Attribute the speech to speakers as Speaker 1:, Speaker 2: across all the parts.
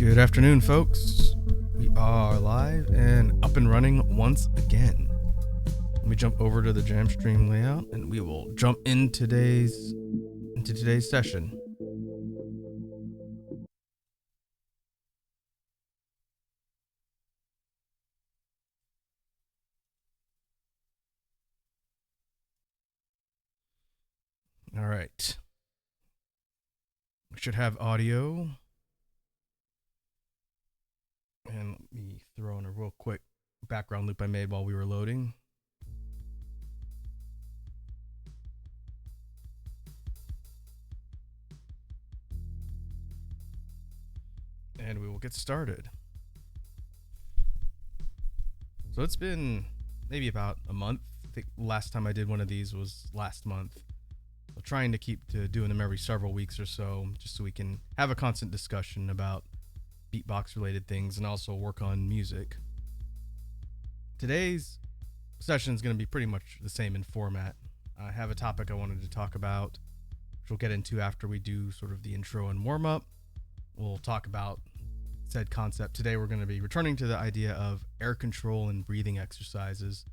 Speaker 1: Good afternoon, folks. We are live and up and running once again. Let me jump over to the Jamstream layout and we will jump into today's session. All right. We should have audio. And let me throw in a real quick background loop I made while we were loading. And we will get started. So it's been maybe about a month. I think last time I did one of these was last month. So trying to keep to doing them every several weeks or so, just so we can have a constant discussion about beatbox related things and also work on music. Today's session is going to be pretty much the same in format. I have a topic I wanted to talk about, which we'll get into after we do sort of the intro and warm up. We'll talk about said concept. Today we're going to be returning to the idea of air control and breathing exercises.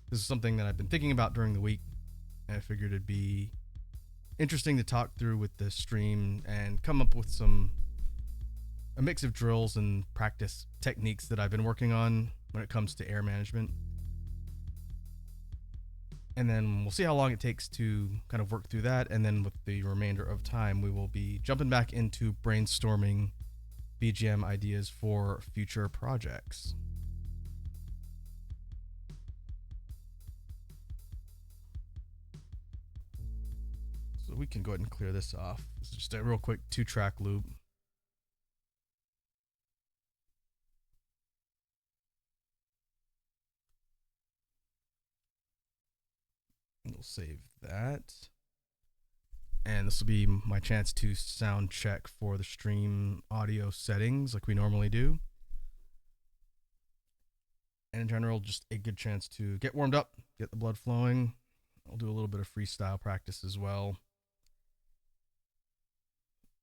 Speaker 1: This is something that I've been thinking about during the week, and I figured it'd be interesting to talk through with the stream and come up with a mix of drills and practice techniques that I've been working on when it comes to air management. And then we'll see how long it takes to kind of work through that. And then with the remainder of time, we will be jumping back into brainstorming BGM ideas for future projects. So we can go ahead and clear this off. This is just a real quick 2-track loop. We'll save that. And this will be my chance to sound check for the stream audio settings like we normally do. And in general, just a good chance to get warmed up, get the blood flowing. I'll do a little bit of freestyle practice as well.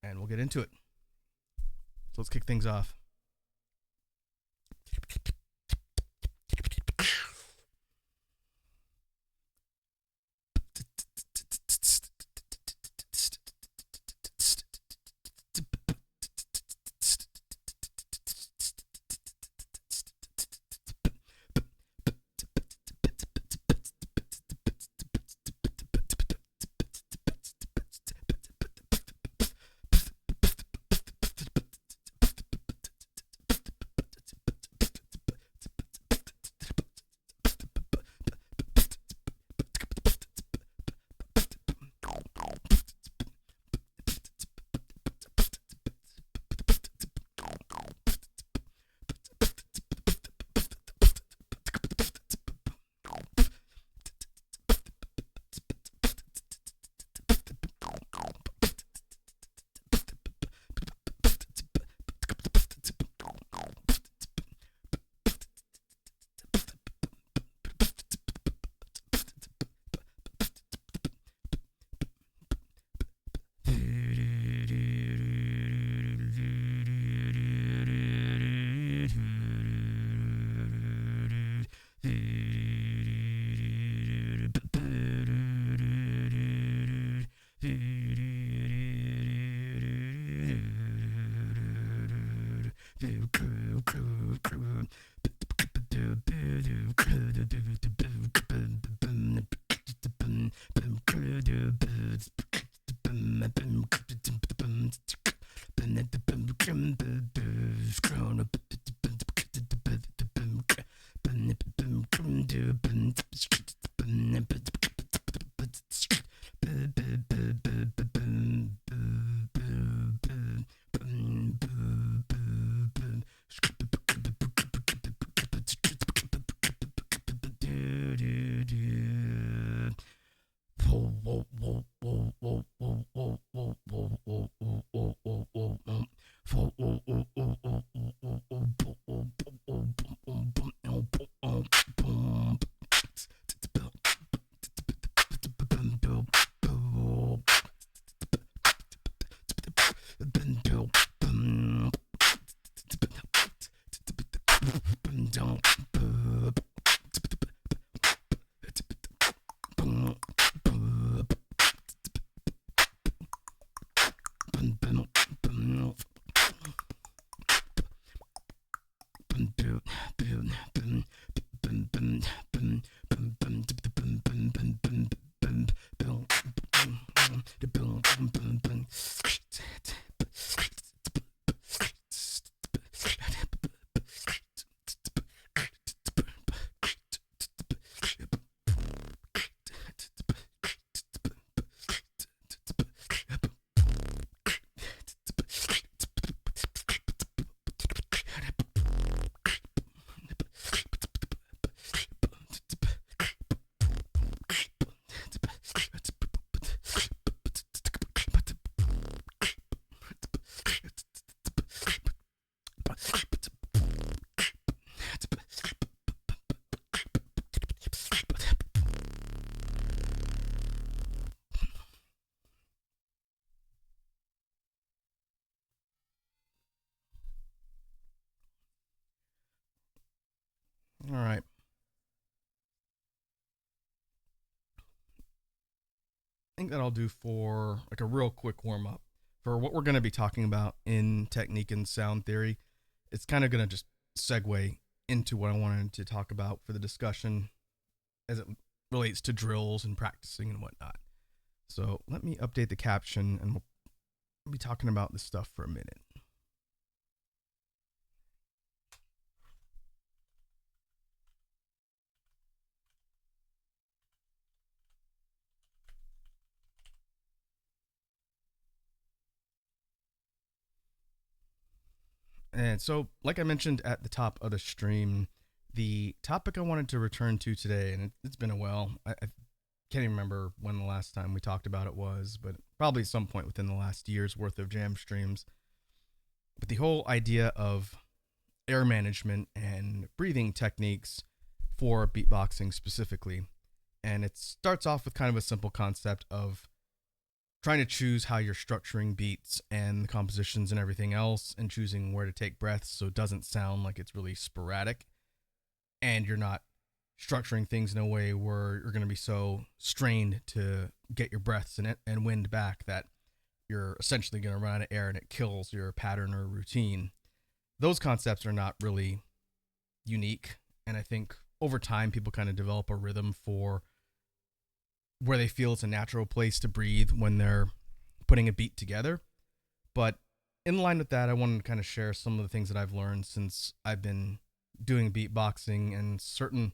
Speaker 1: And we'll get into it. So let's kick things off. All right. I think that I'll do for like a real quick warm up for what we're going to be talking about in technique and sound theory. It's kind of going to just segue into what I wanted to talk about for the discussion as it relates to drills and practicing and whatnot. So let me update the caption and we'll be talking about this stuff for a minute. And so, like I mentioned at the top of the stream, the topic I wanted to return to today, and it's been a while. I can't even remember when the last time we talked about it was, but probably some point within the last year's worth of jam streams. But the whole idea of air management and breathing techniques for beatboxing specifically. And it starts off with kind of a simple concept of trying to choose how you're structuring beats and the compositions and everything else, and choosing where to take breaths so it doesn't sound like it's really sporadic, and you're not structuring things in a way where you're going to be so strained to get your breaths and wind back that you're essentially going to run out of air and it kills your pattern or routine. Those concepts are not really unique, and I think over time people kind of develop a rhythm for where they feel it's a natural place to breathe when they're putting a beat together. But in line with that, I wanted to kind of share some of the things that I've learned since I've been doing beatboxing, and certain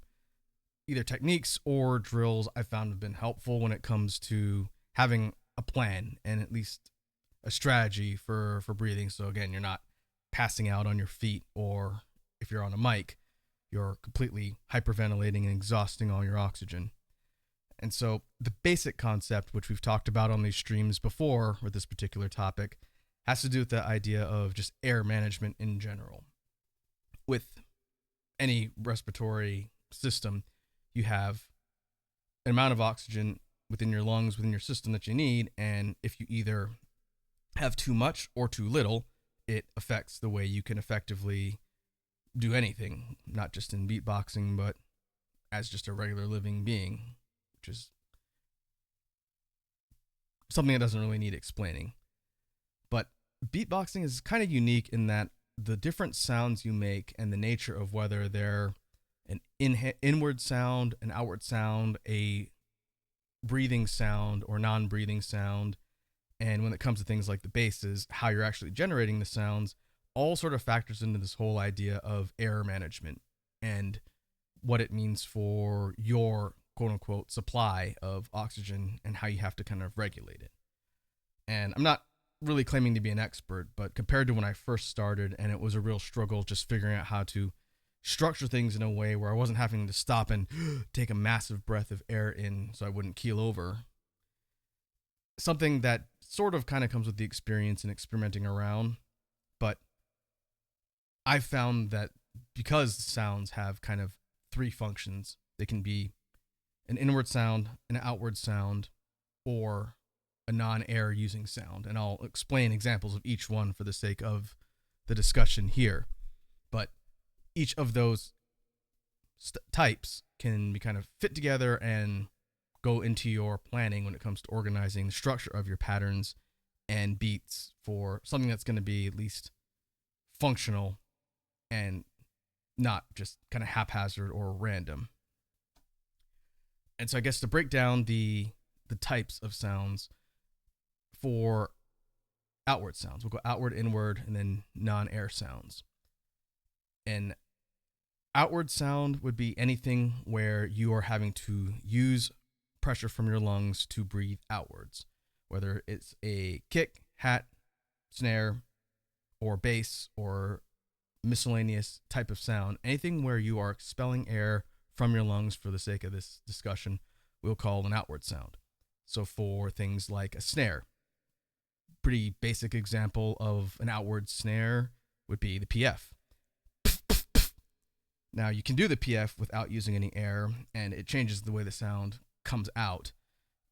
Speaker 1: either techniques or drills I found have been helpful when it comes to having a plan and at least a strategy for breathing. So again, you're not passing out on your feet, or if you're on a mic, you're completely hyperventilating and exhausting all your oxygen. And so the basic concept, which we've talked about on these streams before with this particular topic, has to do with the idea of just air management in general. With any respiratory system, you have an amount of oxygen within your lungs, within your system that you need, and if you either have too much or too little, it affects the way you can effectively do anything, not just in beatboxing, but as just a regular living being, which is something that doesn't really need explaining. But beatboxing is kind of unique in that the different sounds you make and the nature of whether they're an inward sound, an outward sound, a breathing sound or non-breathing sound, and when it comes to things like the basses, how you're actually generating the sounds, all sort of factors into this whole idea of air management and what it means for your quote-unquote supply of oxygen and how you have to kind of regulate it. And I'm not really claiming to be an expert, but compared to when I first started, and it was a real struggle just figuring out how to structure things in a way where I wasn't having to stop and take a massive breath of air in so I wouldn't keel over. Something that sort of kind of comes with the experience and experimenting around, but I've found that because sounds have kind of three functions, they can be an inward sound, an outward sound, or a non-air using sound. And I'll explain examples of each one for the sake of the discussion here. But each of those types can be kind of fit together and go into your planning when it comes to organizing the structure of your patterns and beats for something that's going to be at least functional and not just kind of haphazard or random. And so I guess to break down the types of sounds for outward sounds, we'll go outward, inward, and then non-air sounds. An outward sound would be anything where you are having to use pressure from your lungs to breathe outwards, whether it's a kick, hat, snare, or bass, or miscellaneous type of sound. Anything where you are expelling air from your lungs for the sake of this discussion, we'll call an outward sound. So for things like a snare, pretty basic example of an outward snare would be the PF. Now you can do the PF without using any air, and it changes the way the sound comes out.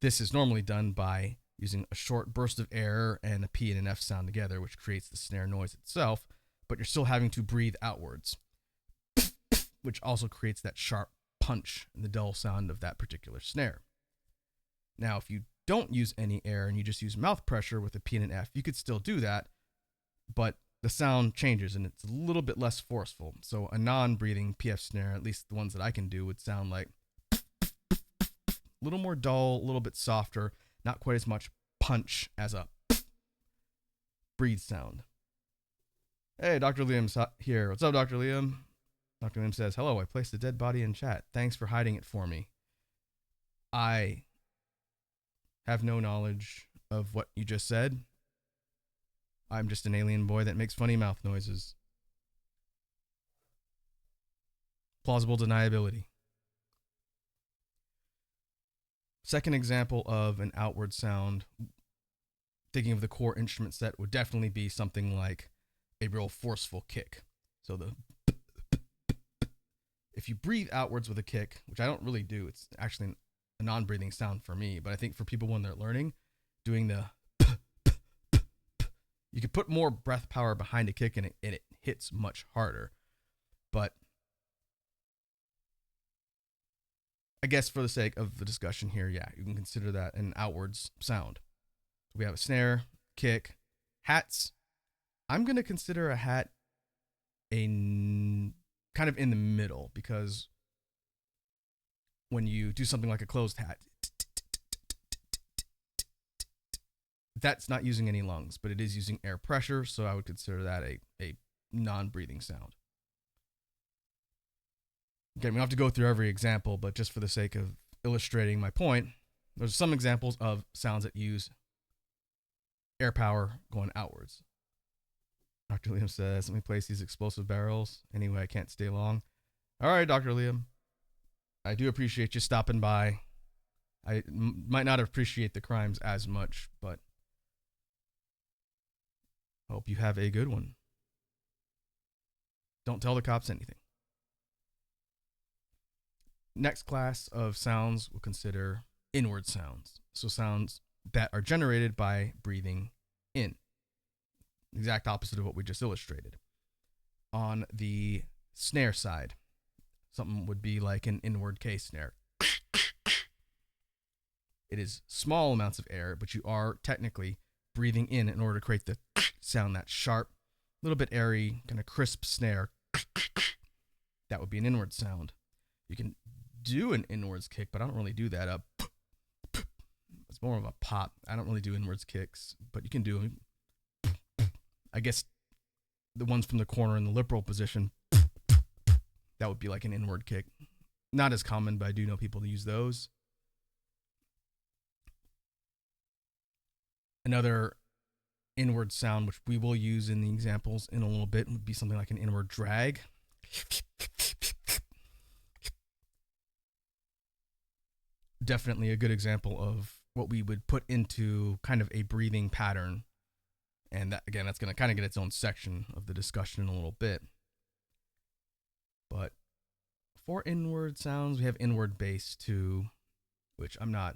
Speaker 1: This is normally done by using a short burst of air and a P and an F sound together, which creates the snare noise itself, but you're still having to breathe outwards, which also creates that sharp punch and the dull sound of that particular snare. Now, if you don't use any air and you just use mouth pressure with a P and an F, you could still do that, but the sound changes and it's a little bit less forceful. So a non-breathing PF snare, at least the ones that I can do, would sound like a little more dull, a little bit softer, not quite as much punch as a breathe sound. Hey, Dr. Liam's here. What's up, Dr. Liam? Dr. Liam says, hello, I placed a dead body in chat. Thanks for hiding it for me. I have no knowledge of what you just said. I'm just an alien boy that makes funny mouth noises. Plausible deniability. Second example of an outward sound, thinking of the core instrument set, would definitely be something like a real forceful kick. So if you breathe outwards with a kick, which I don't really do, it's actually a non-breathing sound for me, but I think for people when they're learning, doing the you could put more breath power behind a kick and it hits much harder. But I guess for the sake of the discussion here, yeah, you can consider that an outwards sound. We have a snare, kick, hats. I'm going to consider a hat a kind of in the middle, because when you do something like a closed hat, that's not using any lungs, but it is using air pressure, so I would consider that a non-breathing sound. Again, we don't have to go through every example, but just for the sake of illustrating my point, there's some examples of sounds that use air power going outwards. Dr. Liam says, let me place these explosive barrels. Anyway, I can't stay long. All right, Dr. Liam. I do appreciate you stopping by. I might not appreciate the crimes as much, but hope you have a good one. Don't tell the cops anything. Next class of sounds we'll consider inward sounds. So sounds that are generated by breathing in. Exact opposite of what we just illustrated. On the snare side, something would be like an inward K snare. It is small amounts of air, but you are technically breathing in order to create the sound, that sharp, little bit airy, kind of crisp snare. That would be an inward sound. You can do an inwards kick, but I don't really do that. It's more of a pop. I don't really do inwards kicks, but you can do, I guess, the ones from the corner in the liberal position. That would be like an inward kick. Not as common, but I do know people that use those. Another inward sound, which we will use in the examples in a little bit, would be something like an inward drag. Definitely a good example of what we would put into kind of a breathing pattern. And that, again, that's going to kind of get its own section of the discussion in a little bit. But for inward sounds, we have inward bass too, which I'm not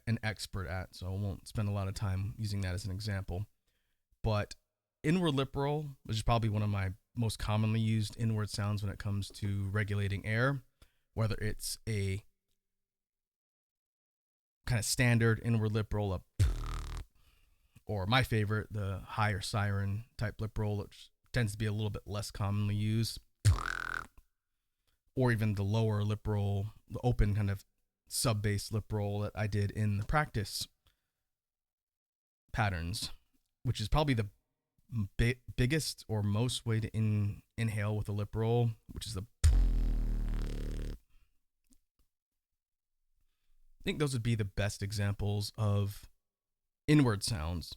Speaker 1: an expert at, so I won't spend a lot of time using that as an example. But inward lip roll, which is probably one of my most commonly used inward sounds when it comes to regulating air, whether it's a kind of standard inward lip roll up, or my favorite, the higher siren type lip roll, which tends to be a little bit less commonly used, or even the lower lip roll, the open kind of sub bass lip roll that I did in the practice patterns, which is probably the biggest or most way to inhale with a lip roll, which is the. I think those would be the best examples of inward sounds.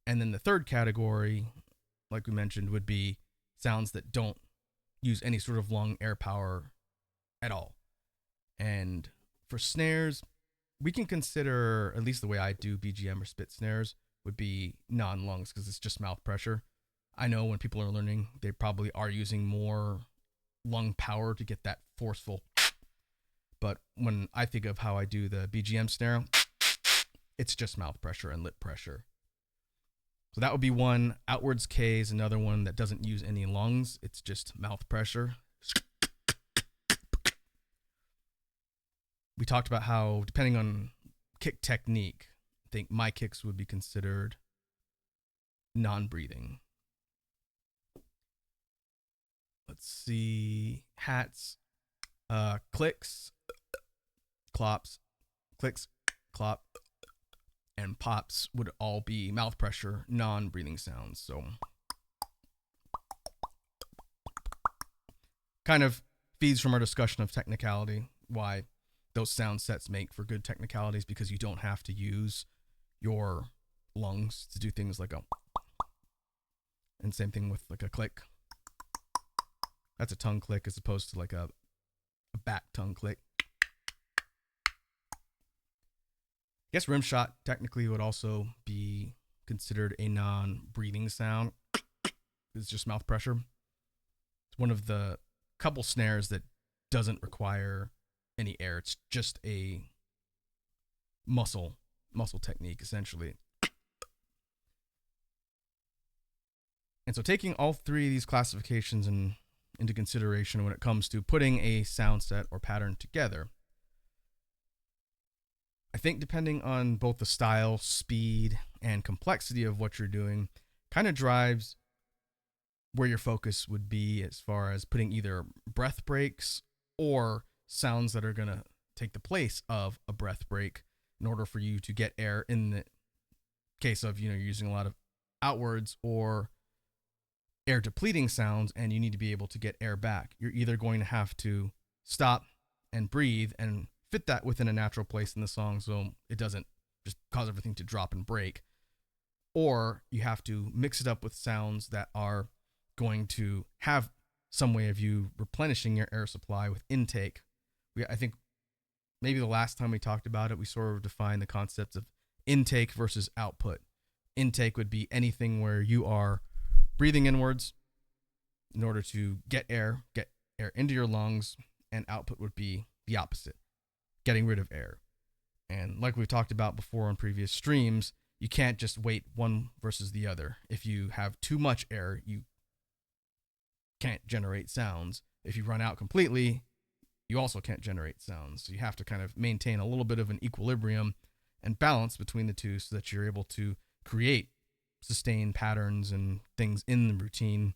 Speaker 1: And then the third category, like we mentioned, would be sounds that don't use any sort of lung air power at all. And for snares, we can consider, at least the way I do BGM or spit snares, would be non-lungs because it's just mouth pressure. I know when people are learning, they probably are using more lung power to get that forceful. But when I think of how I do the BGM snare, it's just mouth pressure and lip pressure. So that would be one. Outwards K is another one that doesn't use any lungs. It's just mouth pressure. We talked about how, depending on kick technique, I think my kicks would be considered non-breathing. Let's see. Hats, clicks, clops, clicks, clop, and pops would all be mouth pressure, non-breathing sounds. So kind of feeds from our discussion of technicality, why those sound sets make for good technicalities, because you don't have to use your lungs to do things like a, and same thing with like a click. That's a tongue click as opposed to like a back tongue click. I guess rim shot technically would also be considered a non-breathing sound. It's just mouth pressure. It's one of the couple snares that doesn't require any air. It's just a muscle technique, essentially. And so taking all three of these classifications into consideration when it comes to putting a sound set or pattern together, I think depending on both the style, speed, and complexity of what you're doing, kind of drives where your focus would be as far as putting either breath breaks or sounds that are going to take the place of a breath break in order for you to get air in the case of, you're using a lot of outwards or air depleting sounds and you need to be able to get air back. You're either going to have to stop and breathe and fit that within a natural place in the song so it doesn't just cause everything to drop and break, or you have to mix it up with sounds that are going to have some way of you replenishing your air supply with intake. I think maybe the last time we talked about it, we sort of defined the concepts of intake versus output. Intake would be anything where you are breathing inwards in order to get air into your lungs, and output would be the opposite, getting rid of air. And like we've talked about before on previous streams, you can't just weight one versus the other. If you have too much air, you can't generate sounds. If you run out completely, you also can't generate sounds. So you have to kind of maintain a little bit of an equilibrium and balance between the two so that you're able to create sustained patterns and things in the routine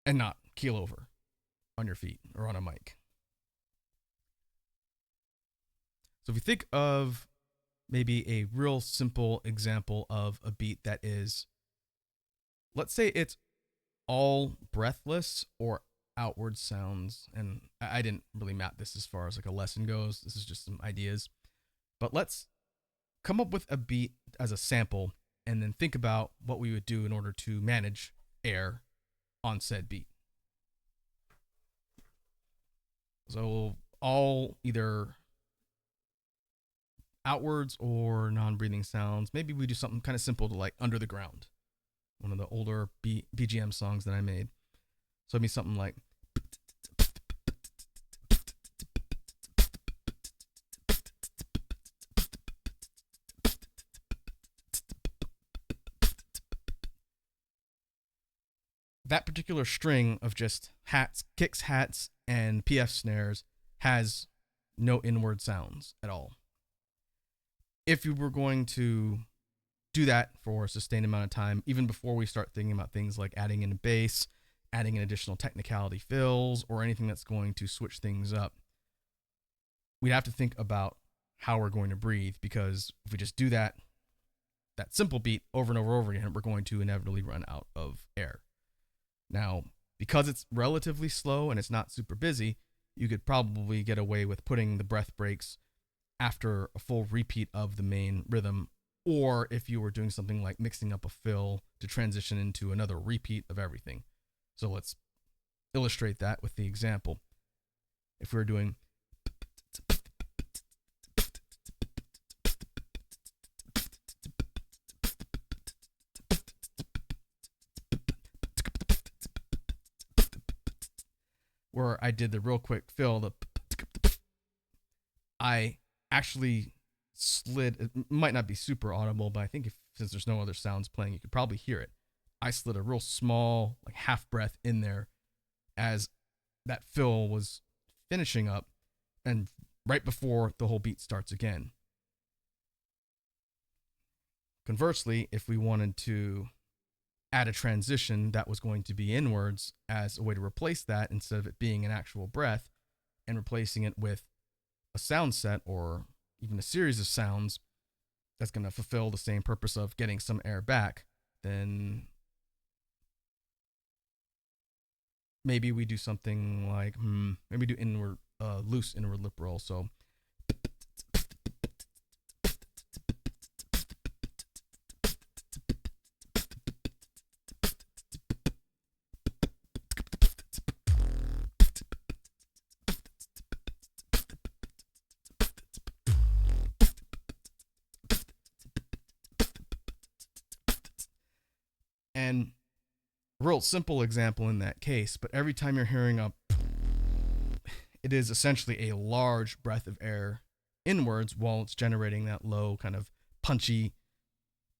Speaker 1: and not keel over on your feet or on a mic. So if you think of maybe a real simple example of a beat that is, let's say it's all breathless or outward sounds, and I didn't really map this as far as like a lesson goes. This is just some ideas. But let's come up with a beat as a sample and then think about what we would do in order to manage air on said beat. So all either outwards or non-breathing sounds. Maybe we do something kind of simple to like Under the Ground, one of the older BGM songs that I made. So it'd be something like that particular string of just hats, kicks, hats, and PF snares has no inward sounds at all. If you were going to do that for a sustained amount of time, even before we start thinking about things like adding in a bass, adding in additional technicality fills, or anything that's going to switch things up, we'd have to think about how we're going to breathe, because if we just do that simple beat over and over again, we're going to inevitably run out of air. Now, because it's relatively slow and it's not super busy, you could probably get away with putting the breath breaks after a full repeat of the main rhythm, or if you were doing something like mixing up a fill to transition into another repeat of everything. So let's illustrate that with the example. If we were doing where I did the real quick fill, I actually slid, it might not be super audible, but I think since there's no other sounds playing, you could probably hear it. I slid a real small, like half breath in there as that fill was finishing up and right before the whole beat starts again. Conversely, if we wanted to add a transition that was going to be inwards as a way to replace that, instead of it being an actual breath, and replacing it with a sound set or even a series of sounds that's going to fulfill the same purpose of getting some air back, then maybe we do something like, maybe do inward, loose inward lip roll. So and real simple example in that case, but every time you're hearing it is essentially a large breath of air inwards while it's generating that low kind of punchy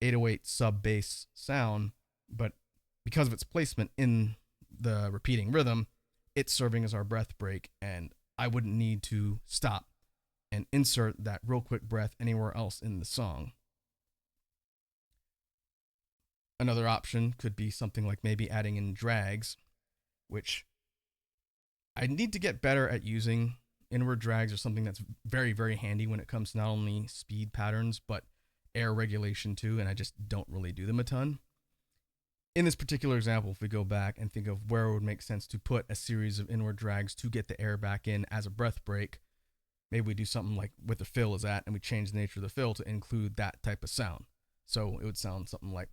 Speaker 1: 808 sub bass sound. But because of its placement in the repeating rhythm, it's serving as our breath break, and I wouldn't need to stop and insert that real quick breath anywhere else in the song. Another option could be something like maybe adding in drags, which I need to get better at using. Inward drags are something that's very, very handy when it comes to not only speed patterns, but air regulation too, and I just don't really do them a ton. In this particular example, if we go back and think of where it would make sense to put a series of inward drags to get the air back in as a breath break, maybe we do something like with the fill is at, and we change the nature of the fill to include that type of sound. So it would sound something like,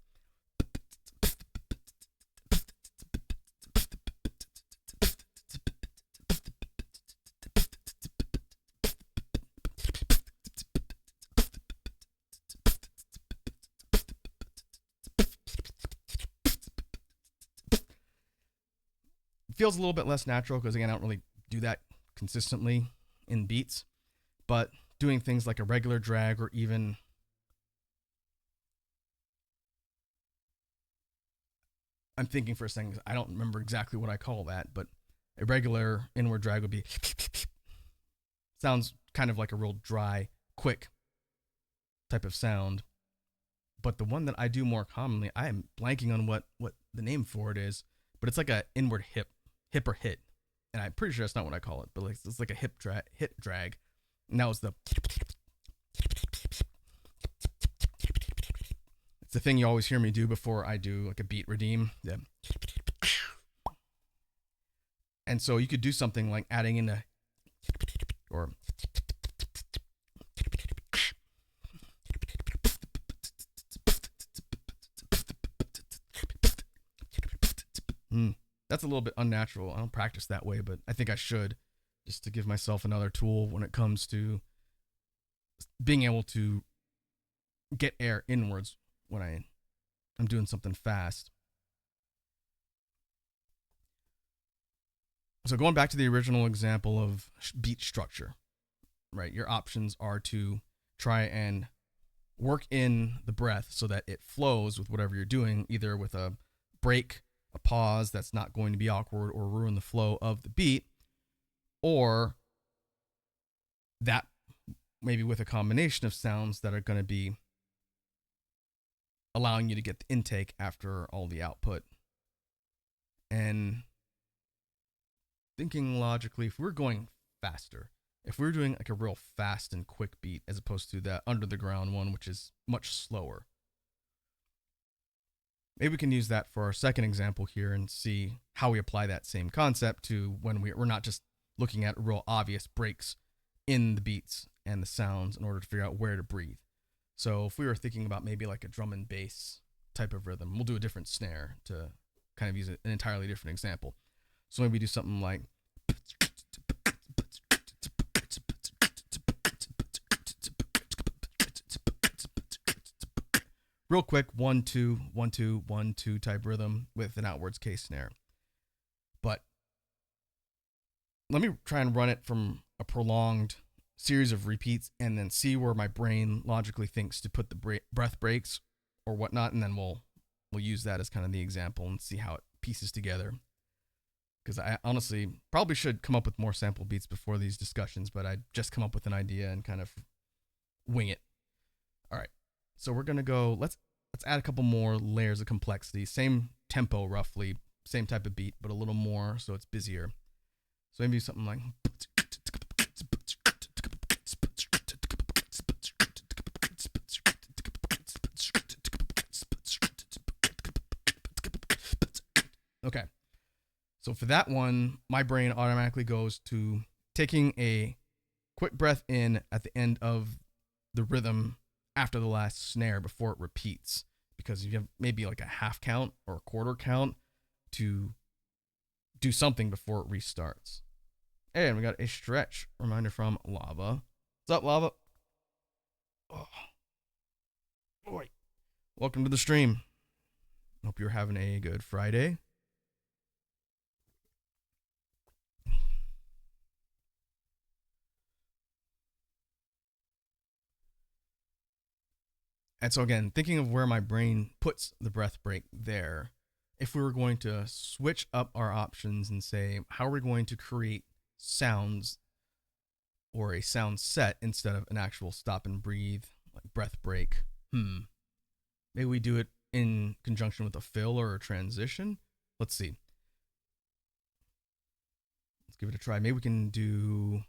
Speaker 1: feels a little bit less natural because, again, I don't really do that consistently in beats, but doing things like a regular drag, or even I'm thinking for a second, I don't remember exactly what I call that, but a regular inward drag would be sounds kind of like a real dry, quick type of sound. But the one that I do more commonly, I am blanking on what the name for it is, but it's like a inward hip or hit, and I'm pretty sure that's not what I call it, but it's like a hit drag, and that was the, it's the thing you always hear me do before I do like a beat redeem. Yeah. And so you could do something like adding in a, or that's a little bit unnatural. I don't practice that way, but I think I should, just to give myself another tool when it comes to being able to get air inwards when I'm doing something fast. So going back to the original example of beat structure, right? Your options are to try and work in the breath so that it flows with whatever you're doing, either with a break, a pause that's not going to be awkward or ruin the flow of the beat, or that maybe with a combination of sounds that are going to be allowing you to get the intake after all the output. And thinking logically, if we're going faster, if we're doing like a real fast and quick beat as opposed to that under the ground one, which is much slower, maybe we can use that for our second example here and see how we apply that same concept to when we're not just looking at real obvious breaks in the beats and the sounds in order to figure out where to breathe. So if we were thinking about maybe like a drum and bass type of rhythm, we'll do a different snare to kind of use an entirely different example. So maybe do something like real quick 1 2 1 2 1 2 type rhythm with an outwards case snare. But let me try and run it from a prolonged series of repeats and then see where my brain logically thinks to put the breath breaks or whatnot, and then we'll use that as kind of the example and see how it pieces together. Because I honestly probably should come up with more sample beats before these discussions, but I just come up with an idea and kind of wing it. All right, so we're gonna go. Let's add a couple more layers of complexity. Same tempo, roughly, same type of beat, but a little more, so it's busier. So maybe something like. Okay, so for that one, my brain automatically goes to taking a quick breath in at the end of the rhythm after the last snare before it repeats, because you have maybe like a half count or a quarter count to do something before it restarts. And we got a stretch reminder from Lava. What's up, Lava? Oh, boy. Welcome to the stream. Hope you're having a good Friday. And so again, thinking of where my brain puts the breath break there, if we were going to switch up our options and say, how are we going to create sounds or a sound set instead of an actual stop and breathe, like breath break? Maybe we do it in conjunction with a fill or a transition. Let's see. Let's give it a try. Maybe we can do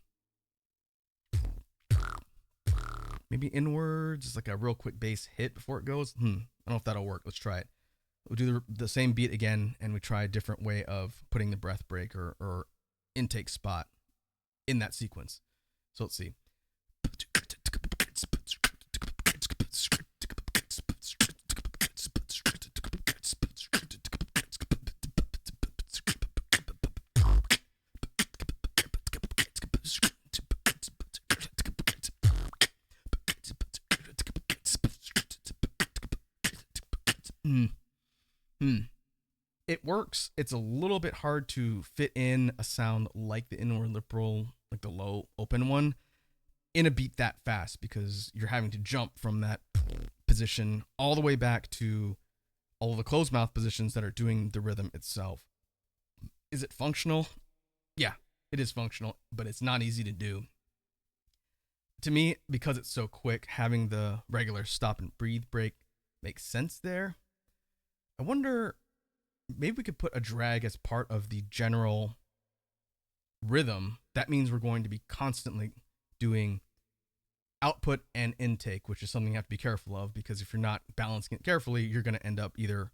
Speaker 1: maybe inwards, just like a real quick bass hit before it goes. I don't know if that'll work. Let's try it. We'll do the same beat again, and we try a different way of putting the breath break or intake spot in that sequence. So let's see. It works. It's a little bit hard to fit in a sound like the inward lip roll, like the low open one, in a beat that fast, because you're having to jump from that position all the way back to all of the closed mouth positions that are doing the rhythm itself. Is it functional? Yeah, it is functional, but it's not easy to do. To me, because it's so quick, having the regular stop and breathe break makes sense there. I wonder, maybe we could put a drag as part of the general rhythm. That means we're going to be constantly doing output and intake, which is something you have to be careful of, because if you're not balancing it carefully, you're going to end up either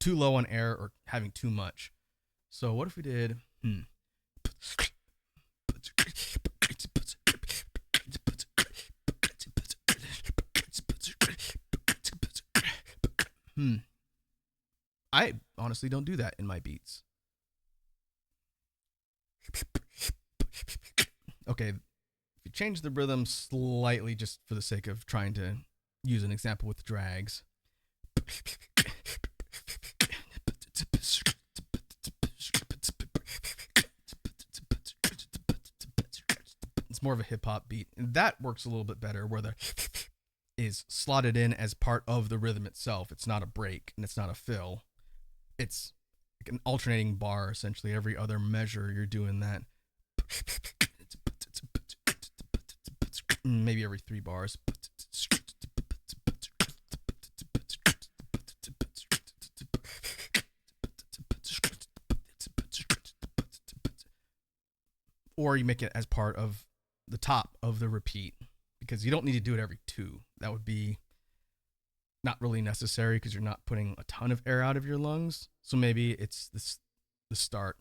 Speaker 1: too low on air or having too much. So what if we did I honestly don't do that in my beats. Okay, if you change the rhythm slightly just for the sake of trying to use an example with drags. It's more of a hip hop beat, and that works a little bit better, where the is slotted in as part of the rhythm itself. It's not a break and it's not a fill. It's like an alternating bar, essentially. Every other measure you're doing that. maybe every 3 bars. Or you make it as part of the top of the repeat, because you don't need to do it every 2. That would be not really necessary because you're not putting a ton of air out of your lungs. So maybe it's the start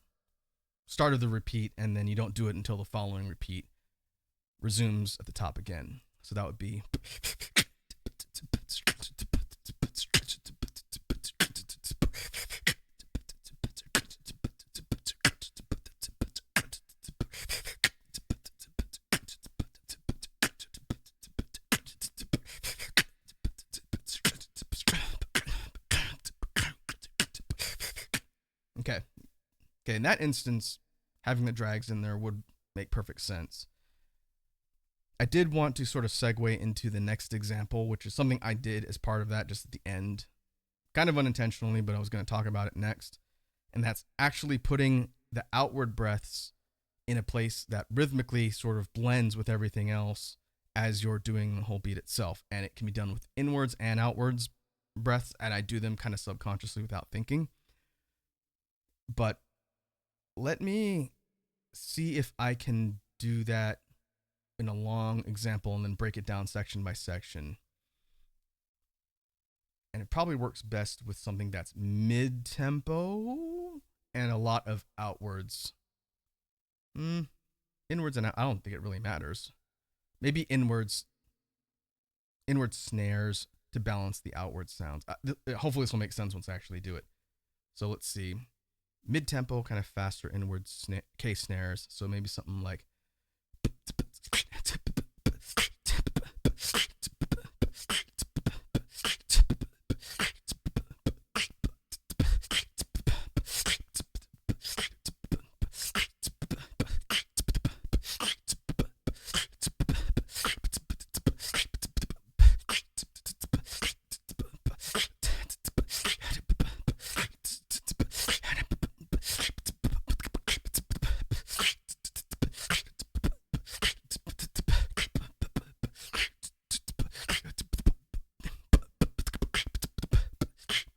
Speaker 1: of the repeat, and then you don't do it until the following repeat resumes at the top again. So that would be okay. In that instance, having the drags in there would make perfect sense. I did want to sort of segue into the next example, which is something I did as part of that just at the end, kind of unintentionally, but I was going to talk about it next. And that's actually putting the outward breaths in a place that rhythmically sort of blends with everything else as you're doing the whole beat itself. And it can be done with inwards and outwards breaths, and I do them kind of subconsciously without thinking. But let me see if I can do that in a long example and then break it down section by section. And it probably works best with something that's mid-tempo and a lot of outwards. Inwards and out, I don't think it really matters. Maybe inwards snares to balance the outward sounds. Hopefully this will make sense once I actually do it. So let's see. Mid-tempo, kind of faster inward K snares. So maybe something like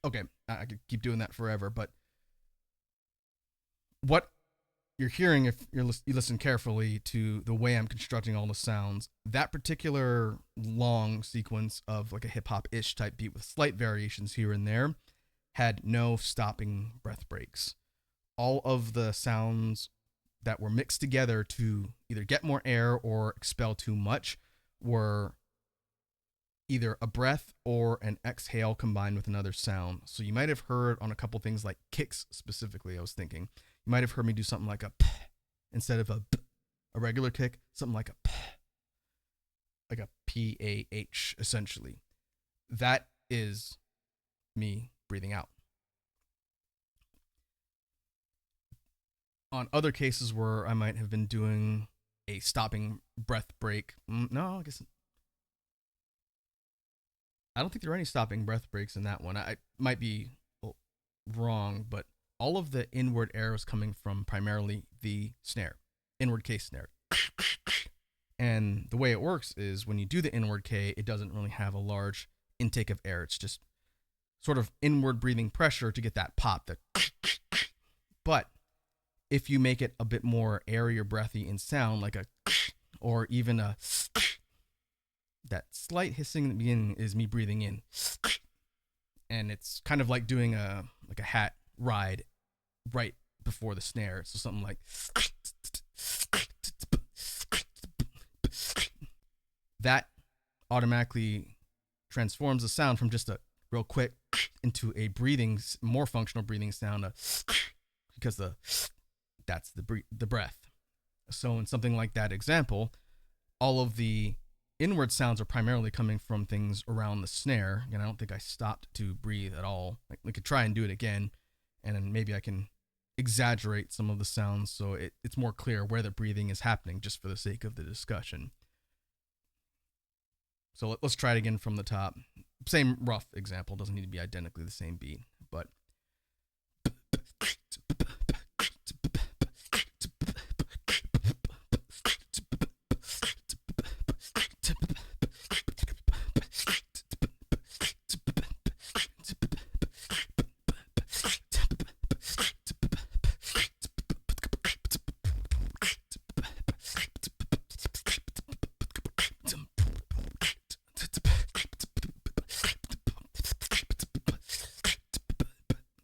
Speaker 1: okay, I could keep doing that forever, but what you're hearing, if you listen carefully to the way I'm constructing all the sounds, that particular long sequence of like a hip-hop-ish type beat with slight variations here and there had no stopping breath breaks. All of the sounds that were mixed together to either get more air or expel too much were either a breath or an exhale combined with another sound. So you might have heard on a couple things like kicks specifically, I was thinking, you might have heard me do something like a p instead of a regular kick, something like a p, like a P-A-H essentially. That is me breathing out. On other cases where I might have been doing a stopping breath break, no, I guess I don't think there are any stopping breath breaks in that one. I might be wrong, but all of the inward air was coming from primarily the snare, inward K snare. And the way it works is when you do the inward K, it doesn't really have a large intake of air. It's just sort of inward breathing pressure to get that pop. But if you make it a bit more airy or breathy in sound, like a, or even a, that slight hissing in the beginning is me breathing in. And it's kind of like doing a hat ride right before the snare. So something like that automatically transforms the sound from just a real quick into a breathing, more functional breathing sound, because that's the breath. So in something like that example, all of the inward sounds are primarily coming from things around the snare. And I don't think I stopped to breathe at all. Like, we could try and do it again, and then maybe I can exaggerate some of the sounds so it's more clear where the breathing is happening, just for the sake of the discussion. So let's try it again from the top. Same rough example, doesn't need to be identically the same beat, but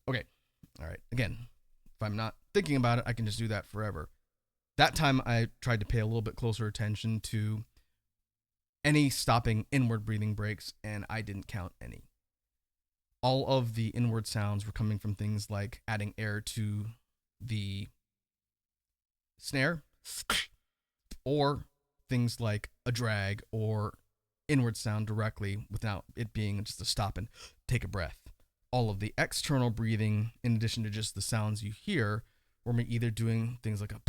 Speaker 1: Okay. All right. Again, if I'm not thinking about it, I can just do that forever. That time I tried to pay a little bit closer attention to any stopping inward breathing breaks, and I didn't count any. All of the inward sounds were coming from things like adding air to the snare, or things like a drag or inward sound directly without it being just a stop and take a breath. All of the external breathing, in addition to just the sounds you hear, were me either doing things like a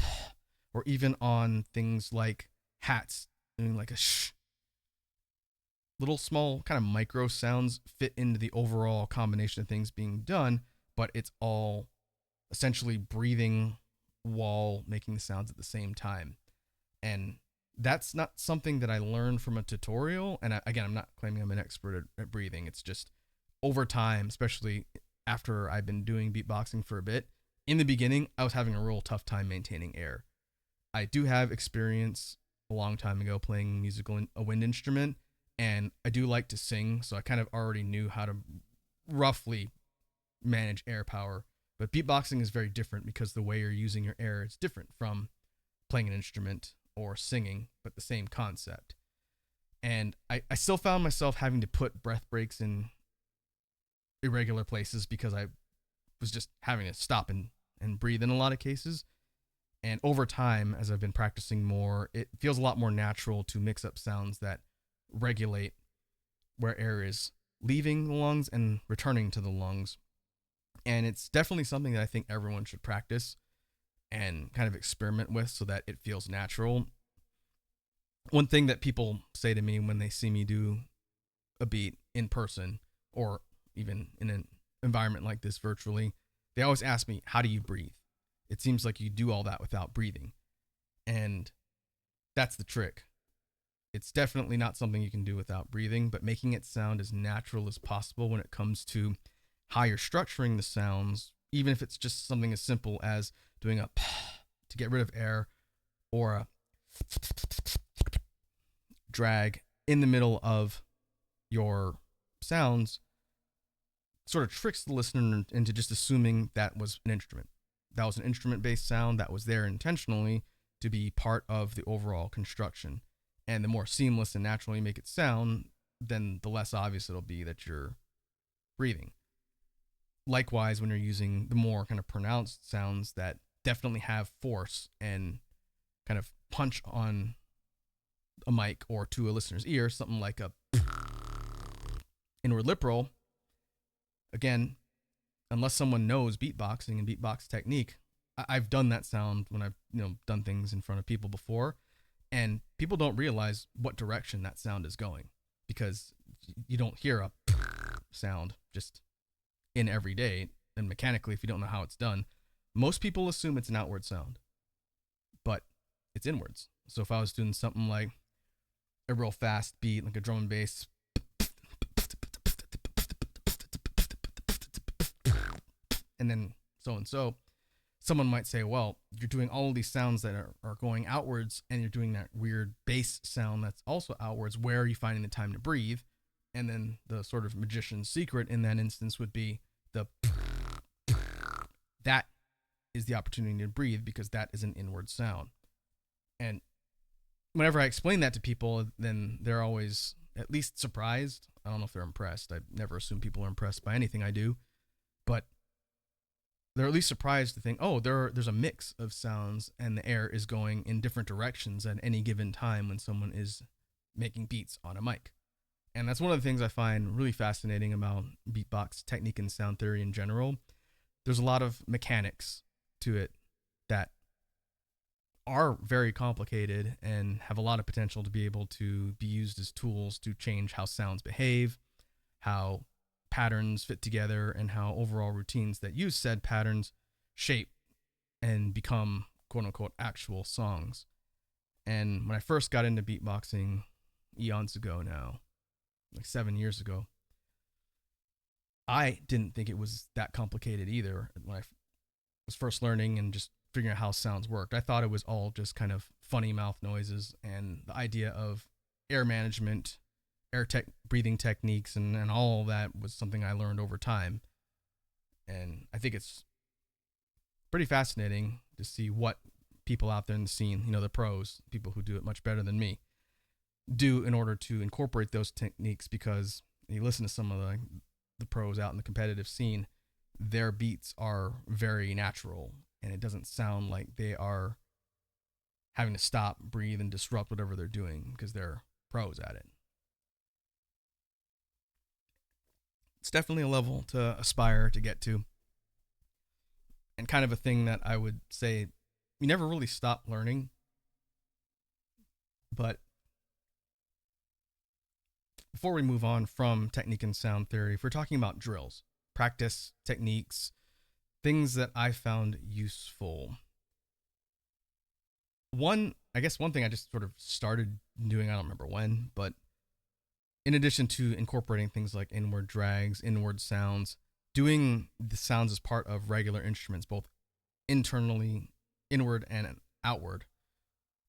Speaker 1: or even on things like hats, doing like a shh. Little small kind of micro sounds fit into the overall combination of things being done, but it's all essentially breathing while making the sounds at the same time. And that's not something that I learned from a tutorial. And again, I'm not claiming I'm an expert at breathing. It's just over time, especially after I've been doing beatboxing for a bit. In the beginning, I was having a real tough time maintaining air. I do have experience a long time ago playing a wind instrument, and I do like to sing, so I kind of already knew how to roughly manage air power. But beatboxing is very different because the way you're using your air is different from playing an instrument or singing, but the same concept. And I still found myself having to put breath breaks in irregular places because I was just having to stop and breathe in a lot of cases. And over time, as I've been practicing more, it feels a lot more natural to mix up sounds that regulate where air is leaving the lungs and returning to the lungs. And it's definitely something that I think everyone should practice and kind of experiment with so that it feels natural. One thing that people say to me when they see me do a beat in person or even in an environment like this virtually, they always ask me, how do you breathe? It seems like you do all that without breathing. And that's the trick. It's definitely not something you can do without breathing, but making it sound as natural as possible when it comes to how you're structuring the sounds, even if it's just something as simple as doing a to get rid of air or a drag in the middle of your sounds, sort of tricks the listener into just assuming that was an instrument. That was an instrument-based sound that was there intentionally to be part of the overall construction. And the more seamless and natural you make it sound, then the less obvious it'll be that you're breathing. Likewise, when you're using the more kind of pronounced sounds that definitely have force and kind of punch on a mic or to a listener's ear, something like a inward lip roll, again, unless someone knows beatboxing and beatbox technique, I've done that sound when I've done things in front of people before, and people don't realize what direction that sound is going because you don't hear a sound just in every day. And mechanically, if you don't know how it's done, most people assume it's an outward sound, but it's inwards. So if I was doing something like a real fast beat, like a drum and bass, and then so, someone might say, well, you're doing all of these sounds that are going outwards, and you're doing that weird bass sound that's also outwards. Where are you finding the time to breathe? And then the sort of magician's secret in that instance would be that is the opportunity to breathe because that is an inward sound. And whenever I explain that to people, then they're always at least surprised. I don't know if they're impressed. I never assume people are impressed by anything I do, but they're at least surprised to think, oh, there's a mix of sounds and the air is going in different directions at any given time when someone is making beats on a mic. And that's one of the things I find really fascinating about beatbox technique and sound theory in general. There's a lot of mechanics to it that are very complicated and have a lot of potential to be able to be used as tools to change how sounds behave, how patterns fit together, and how overall routines that use said patterns shape and become quote unquote actual songs. And when I first got into beatboxing eons ago now, like 7 years ago, I didn't think it was that complicated either. When I was first learning and just figuring out how sounds worked, I thought it was all just kind of funny mouth noises, and the idea of air management, breathing techniques, and all of that was something I learned over time. And I think it's pretty fascinating to see what people out there in the scene, the pros, people who do it much better than me, do in order to incorporate those techniques. Because you listen to some of the pros out in the competitive scene, their beats are very natural, and it doesn't sound like they are having to stop, breathe, and disrupt whatever they're doing because they're pros at it. It's definitely a level to aspire to get to, and kind of a thing that I would say you never really stop learning. But before we move on from technique and sound theory, if we're talking about drills, practice techniques, things that I found useful. One thing I just sort of started doing, I don't remember when, but in addition to incorporating things like inward drags, inward sounds, doing the sounds as part of regular instruments, both internally, inward and outward,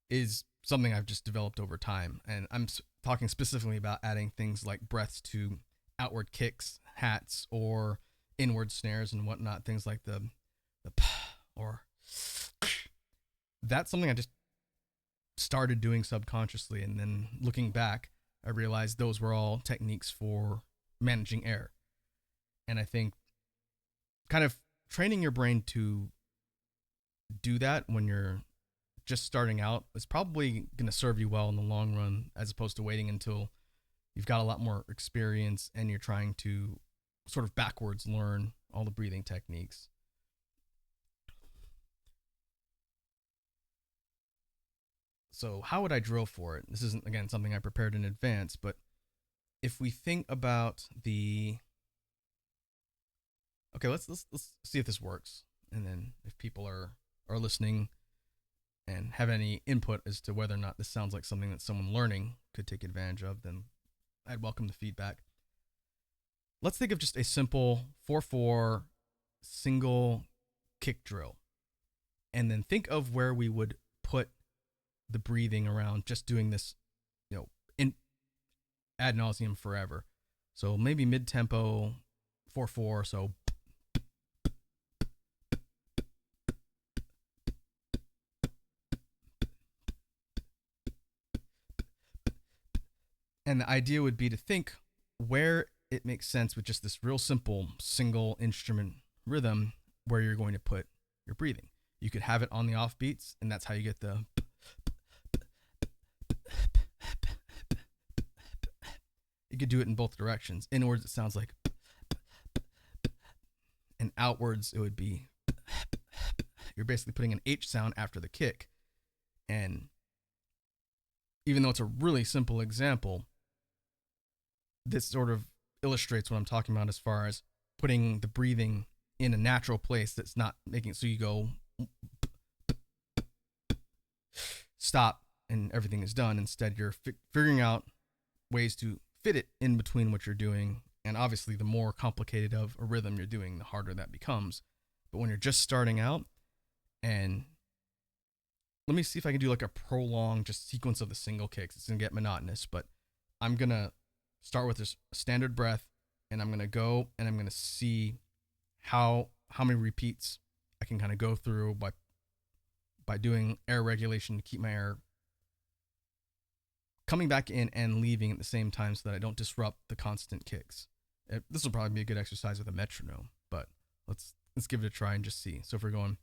Speaker 1: is something I've just developed over time. And I'm talking specifically about adding things like breaths to outward kicks, hats, or inward snares and whatnot. Things like the or that's something I just started doing subconsciously, and then looking back, I realized those were all techniques for managing air. And I think kind of training your brain to do that when you're just starting out is probably going to serve you well in the long run, as opposed to waiting until you've got a lot more experience and you're trying to sort of backwards learn all the breathing techniques. So how would I drill for it? This isn't, again, something I prepared in advance, but if we think about let's see if this works, and then if people are listening and have any input as to whether or not this sounds like something that someone learning could take advantage of, then I'd welcome the feedback. Let's think of just a simple 4/4 single kick drill, and then think of where we would put the breathing around just doing this, in ad nauseum forever. So maybe mid-tempo 4/4, so and the idea would be to think where it makes sense with just this real simple single instrument rhythm where you're going to put your breathing. You could have it on the offbeats, and that's how you get the. You could do it in both directions. Inwards, it sounds like, and outwards, it would be. You're basically putting an H sound after the kick. And even though it's a really simple example, this sort of illustrates what I'm talking about as far as putting the breathing in a natural place that's not making it so you go stop and everything is done. Instead, you're figuring out ways to fit it in between what you're doing. And obviously, the more complicated of a rhythm you're doing, the harder that becomes. But when you're just starting out, and let me see if I can do like a prolonged just sequence of the single kicks. It's going to get monotonous, but I'm going to start with this standard breath, and I'm going to go and I'm going to see how many repeats I can kind of go through by doing air regulation to keep my air coming back in and leaving at the same time so that I don't disrupt the constant kicks. This will probably be a good exercise with a metronome, but let's give it a try and just see. So if we're going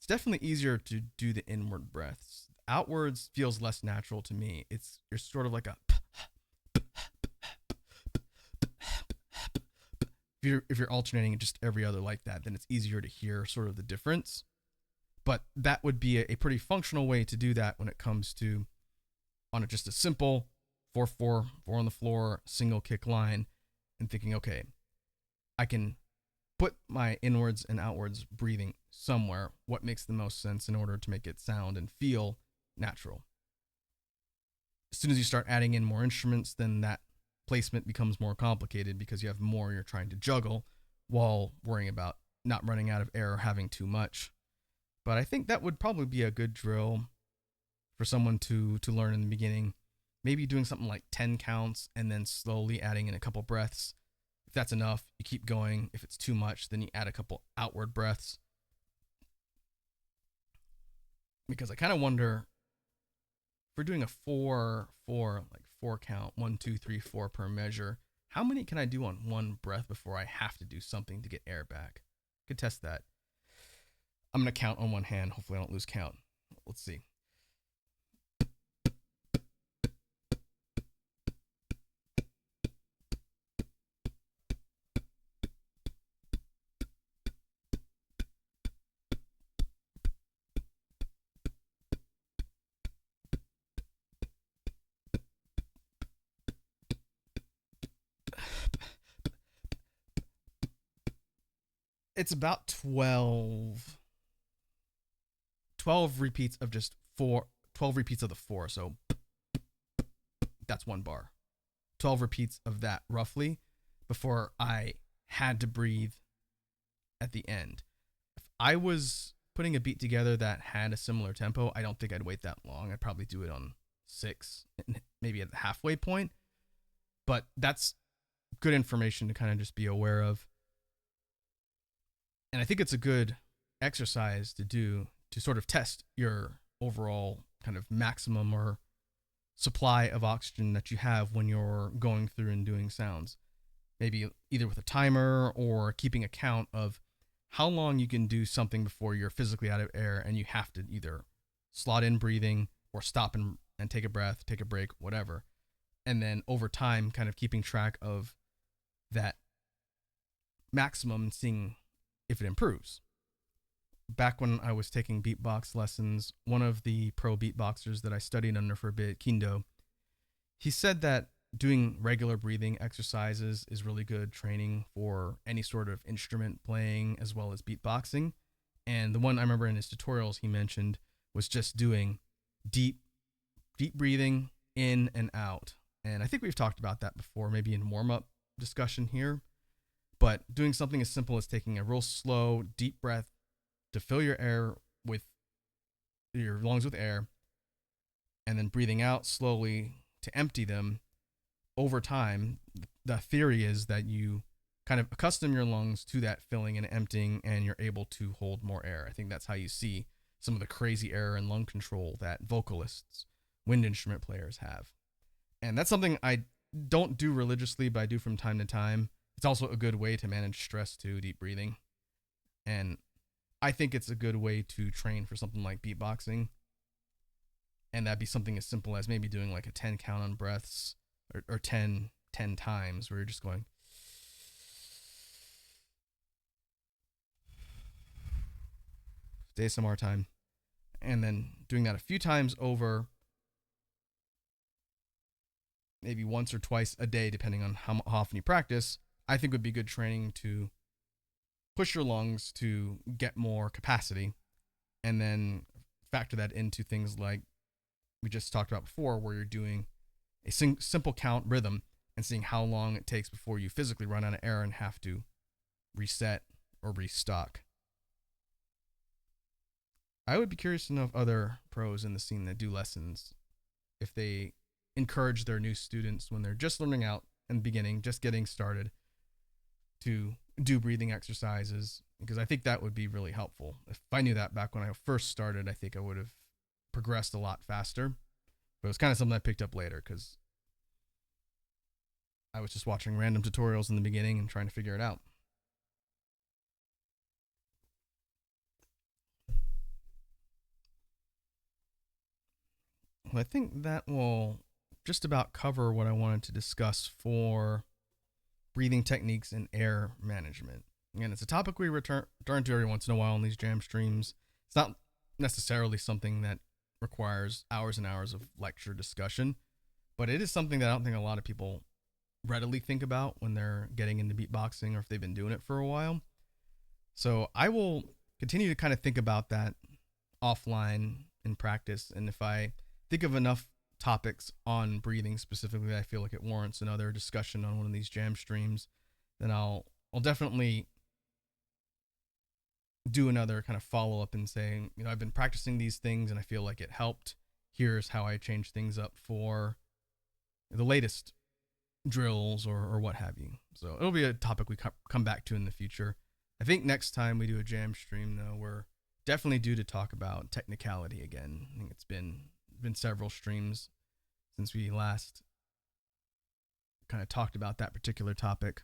Speaker 1: definitely easier to do the inward breaths. Outwards feels less natural to me. You're sort of like a if you're alternating it just every other like that, then it's easier to hear sort of the difference. But that would be a pretty functional way to do that when it comes to just a simple 4/4, 4 on the floor, single kick line, and thinking, okay, I can put my inwards and outwards breathing somewhere. What makes the most sense in order to make it sound and feel natural. As soon as you start adding in more instruments, then that placement becomes more complicated because you have more you're trying to juggle while worrying about not running out of air or having too much. But I think that would probably be a good drill for someone to learn in the beginning. Maybe doing something like 10 counts and then slowly adding in a couple breaths. If that's enough, you keep going. If it's too much, then you add a couple outward breaths. Because I kind of wonder if we're doing a four count, 1, 2, 3, 4 per measure, how many can I do on one breath before I have to do something to get air back? Could test that. I'm going to count on one hand. Hopefully I don't lose count. Let's see. It's about 12 repeats of just 12 repeats of the 4. So that's 1 bar. 12 repeats of that roughly before I had to breathe at the end. If I was putting a beat together that had a similar tempo, I don't think I'd wait that long. I'd probably do it on 6, maybe at the halfway point. But that's good information to kind of just be aware of. And I think it's a good exercise to do to sort of test your overall kind of maximum or supply of oxygen that you have when you're going through and doing sounds. Maybe either with a timer or keeping a count of how long you can do something before you're physically out of air and you have to either slot in breathing or stop and take a breath, take a break, whatever. And then over time, kind of keeping track of that maximum and seeing if it improves. Back when I was taking beatbox lessons, one of the pro beatboxers that I studied under for a bit, Kindo, he said that doing regular breathing exercises is really good training for any sort of instrument playing as well as beatboxing. And the one I remember in his tutorials he mentioned was just doing deep breathing in and out. And I think we've talked about that before, maybe in warm-up discussion here. But doing something as simple as taking a real slow, deep breath to fill your lungs with air, and then breathing out slowly to empty them over time. The theory is that you kind of accustom your lungs to that filling and emptying, and you're able to hold more air. I think that's how you see some of the crazy air and lung control that vocalists, wind instrument players have. And that's something I don't do religiously, but I do from time to time. It's also a good way to manage stress too, deep breathing. And I think it's a good way to train for something like beatboxing. And that'd be something as simple as maybe doing like a 10 count on breaths or 10 times where you're just going. ASMR time. And then doing that a few times over, maybe once or twice a day, depending on how often you practice, I think would be good training to push your lungs to get more capacity, and then factor that into things like we just talked about before, where you're doing a simple count rhythm and seeing how long it takes before you physically run out of air and have to reset or restock. I would be curious to know if other pros in the scene that do lessons, if they encourage their new students when they're just learning out in the beginning, just getting started, to do breathing exercises, because I think that would be really helpful. If I knew that back when I first started, I think I would have progressed a lot faster. But it was kind of something I picked up later because I was just watching random tutorials in the beginning and trying to figure it out. Well, I think that will just about cover what I wanted to discuss for breathing techniques and air management. Again, it's a topic we return to every once in a while in these jam streams. It's not necessarily something that requires hours and hours of lecture discussion, but it is something that I don't think a lot of people readily think about when they're getting into beatboxing or if they've been doing it for a while. So I will continue to kind of think about that offline in practice. And if I think of enough topics on breathing specifically, I feel like it warrants another discussion on one of these jam streams, then I'll definitely do another kind of follow up and saying, I've been practicing these things and I feel like it helped. Here's how I change things up for the latest drills or what have you. So it'll be a topic we come back to in the future. I think next time we do a jam stream, though, we're definitely due to talk about technicality again. I think it's been several streams since we last kind of talked about that particular topic.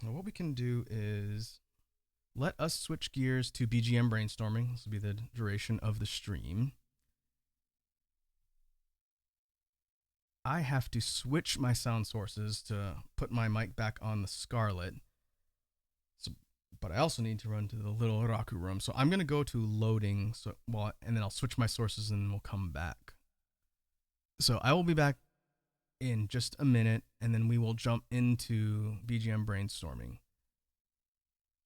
Speaker 1: Now, what we can do is let us switch gears to BGM brainstorming. This will be the duration of the stream. I have to switch my sound sources to put my mic back on the Scarlett. But I also need to run to the little Raku room. So I'm going to go to loading, and then I'll switch my sources and we'll come back. So I will be back in just a minute, and then we will jump into BGM brainstorming.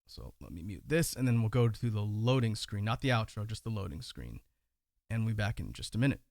Speaker 1: So let me mute this, and then we'll go to the loading screen, not the outro, just the loading screen. And we'll be back in just a minute.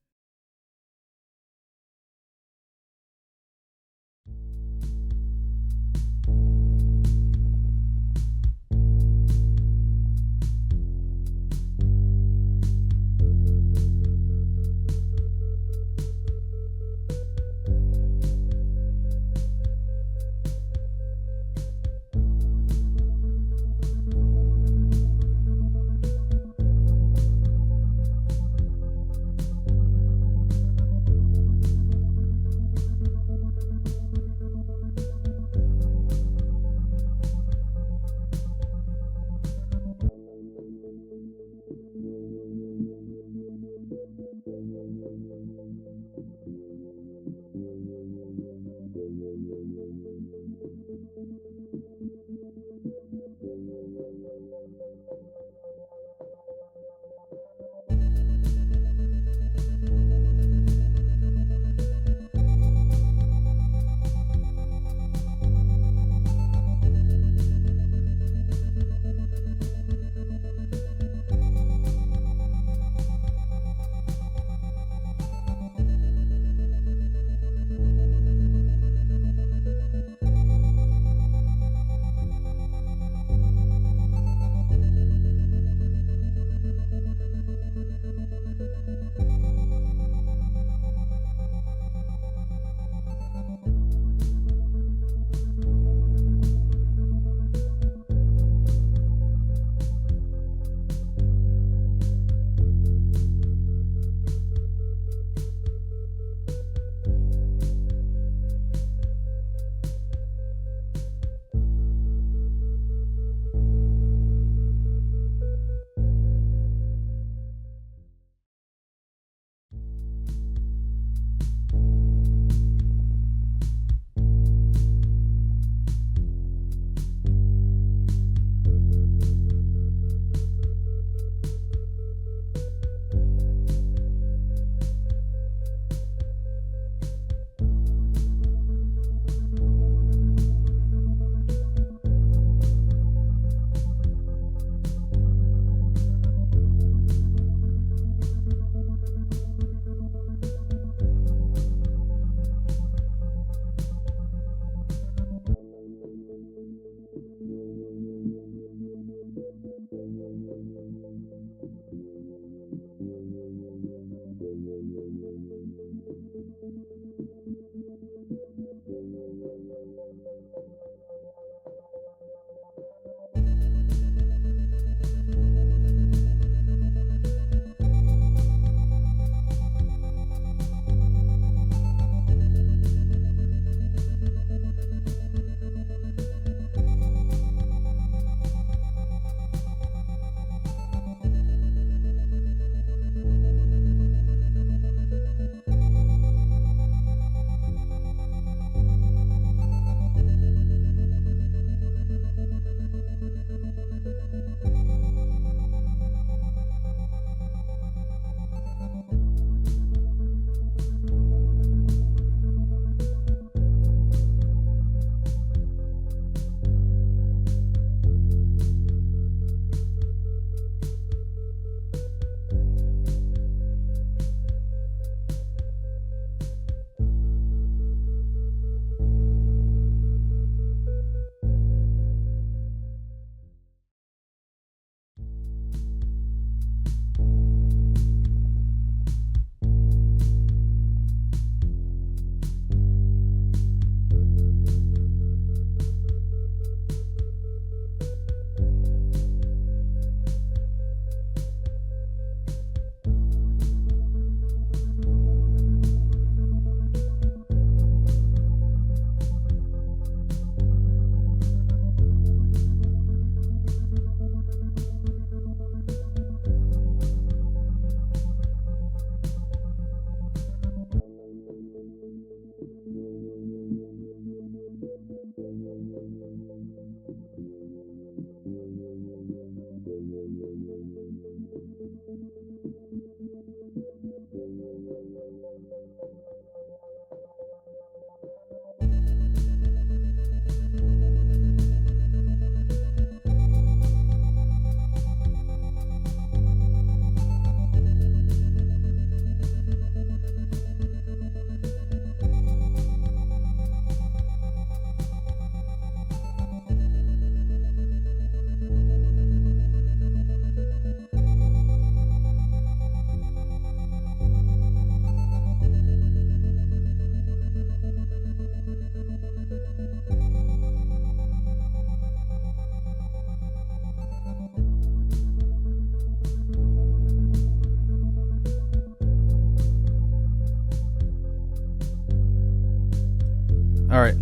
Speaker 1: All right.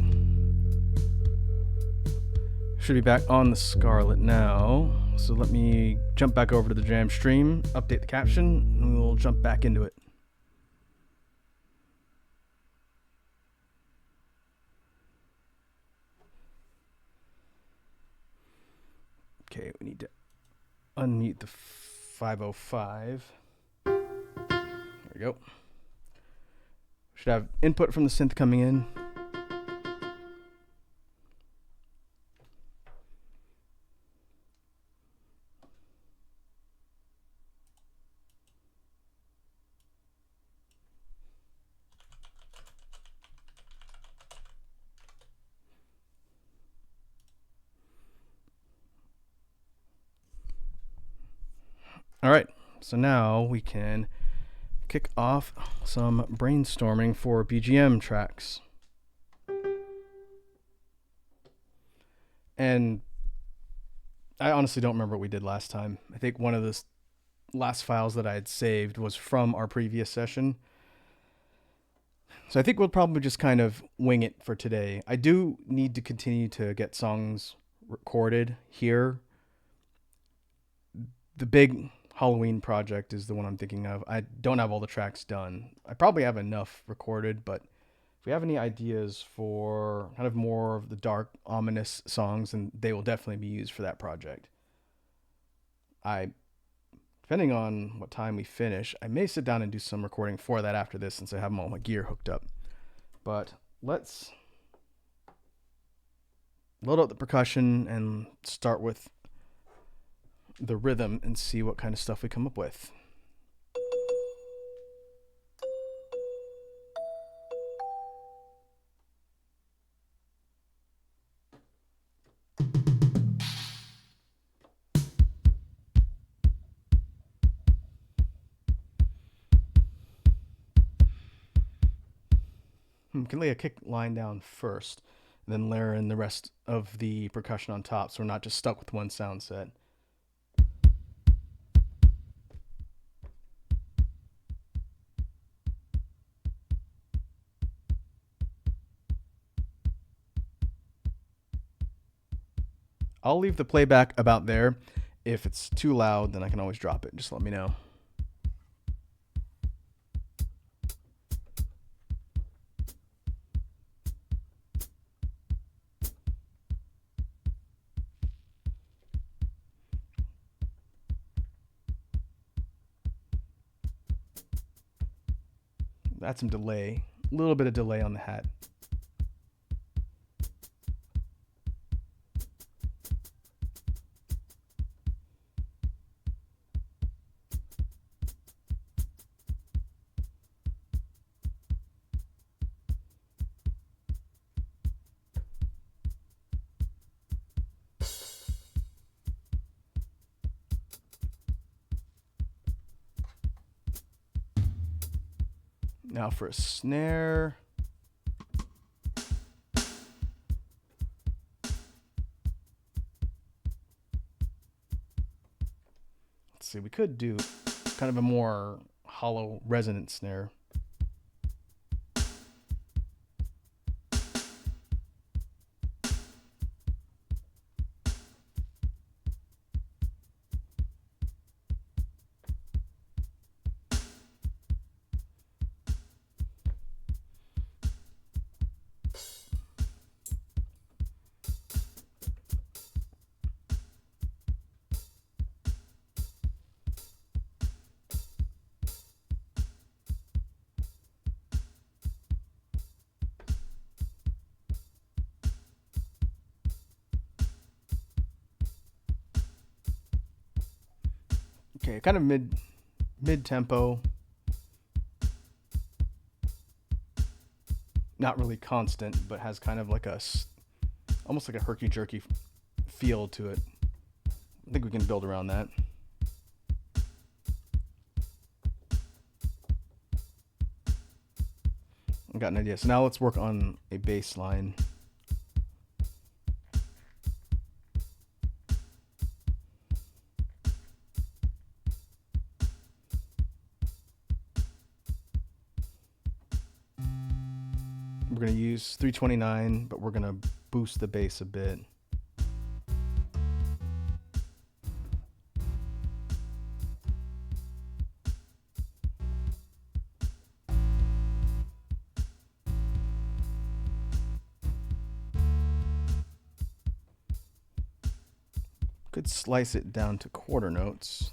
Speaker 1: Should be back on the Scarlet now. So let me jump back over to the Jam stream, update the caption, and we'll jump back into it. Okay, we need to unmute the 505. There we go. Should have input from the synth coming in. All right, so now we can kick off some brainstorming for BGM tracks. And I honestly don't remember what we did last time. I think one of the last files that I had saved was from our previous session. So I think we'll probably just kind of wing it for today. I do need to continue to get songs recorded here. The big Halloween project is the one I'm thinking of. I don't have all the tracks done. I probably have enough recorded, but if we have any ideas for kind of more of the dark, ominous songs, then they will definitely be used for that project. Depending on what time we finish, I may sit down and do some recording for that after this since I have all my gear hooked up. But let's load up the percussion and start with the rhythm and see what kind of stuff we come up with. We can lay a kick line down first, and then layer in the rest of the percussion on top so we're not just stuck with one sound set. I'll leave the playback about there. If it's too loud, then I can always drop it. Just let me know. That's some delay. A little bit of delay on the hat. Now for a snare. Let's see, we could do kind of a more hollow resonant snare. Okay, kind of mid tempo. Not really constant, but has kind of like almost like a herky-jerky feel to it. I think we can build around that. I got an idea. So now let's work on a bass line. We're going to use 329, but we're going to boost the bass a bit. Could slice it down to quarter notes.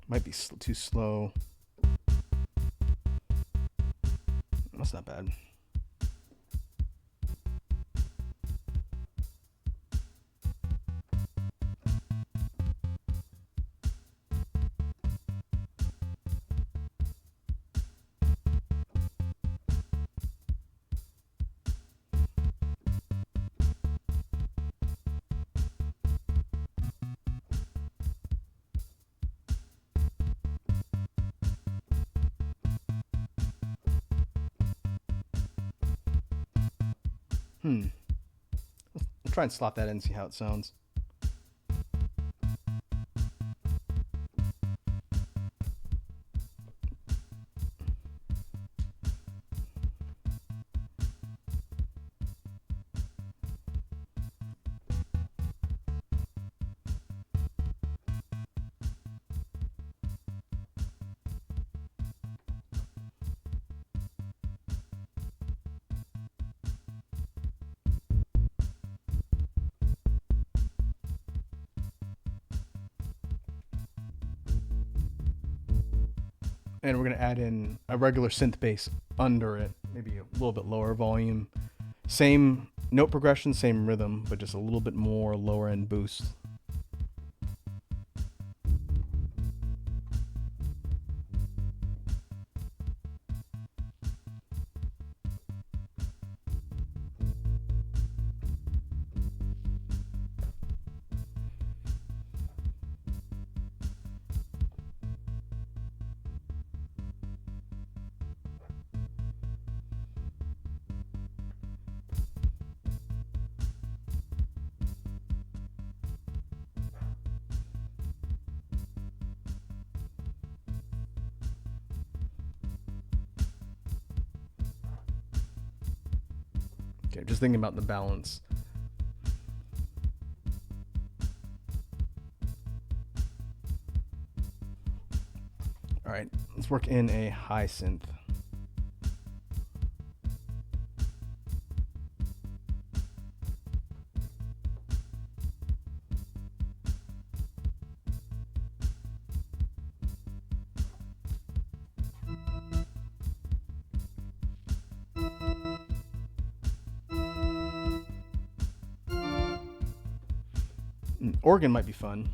Speaker 1: Might be too slow. That's not bad. We'll try and slot that in and see how it sounds. And we're going to add in a regular synth bass under it, maybe a little bit lower volume. Same note progression, same rhythm, but just a little bit more lower end boost. Okay, just thinking about the balance. All right, let's work in a high synth. Organ might be fun.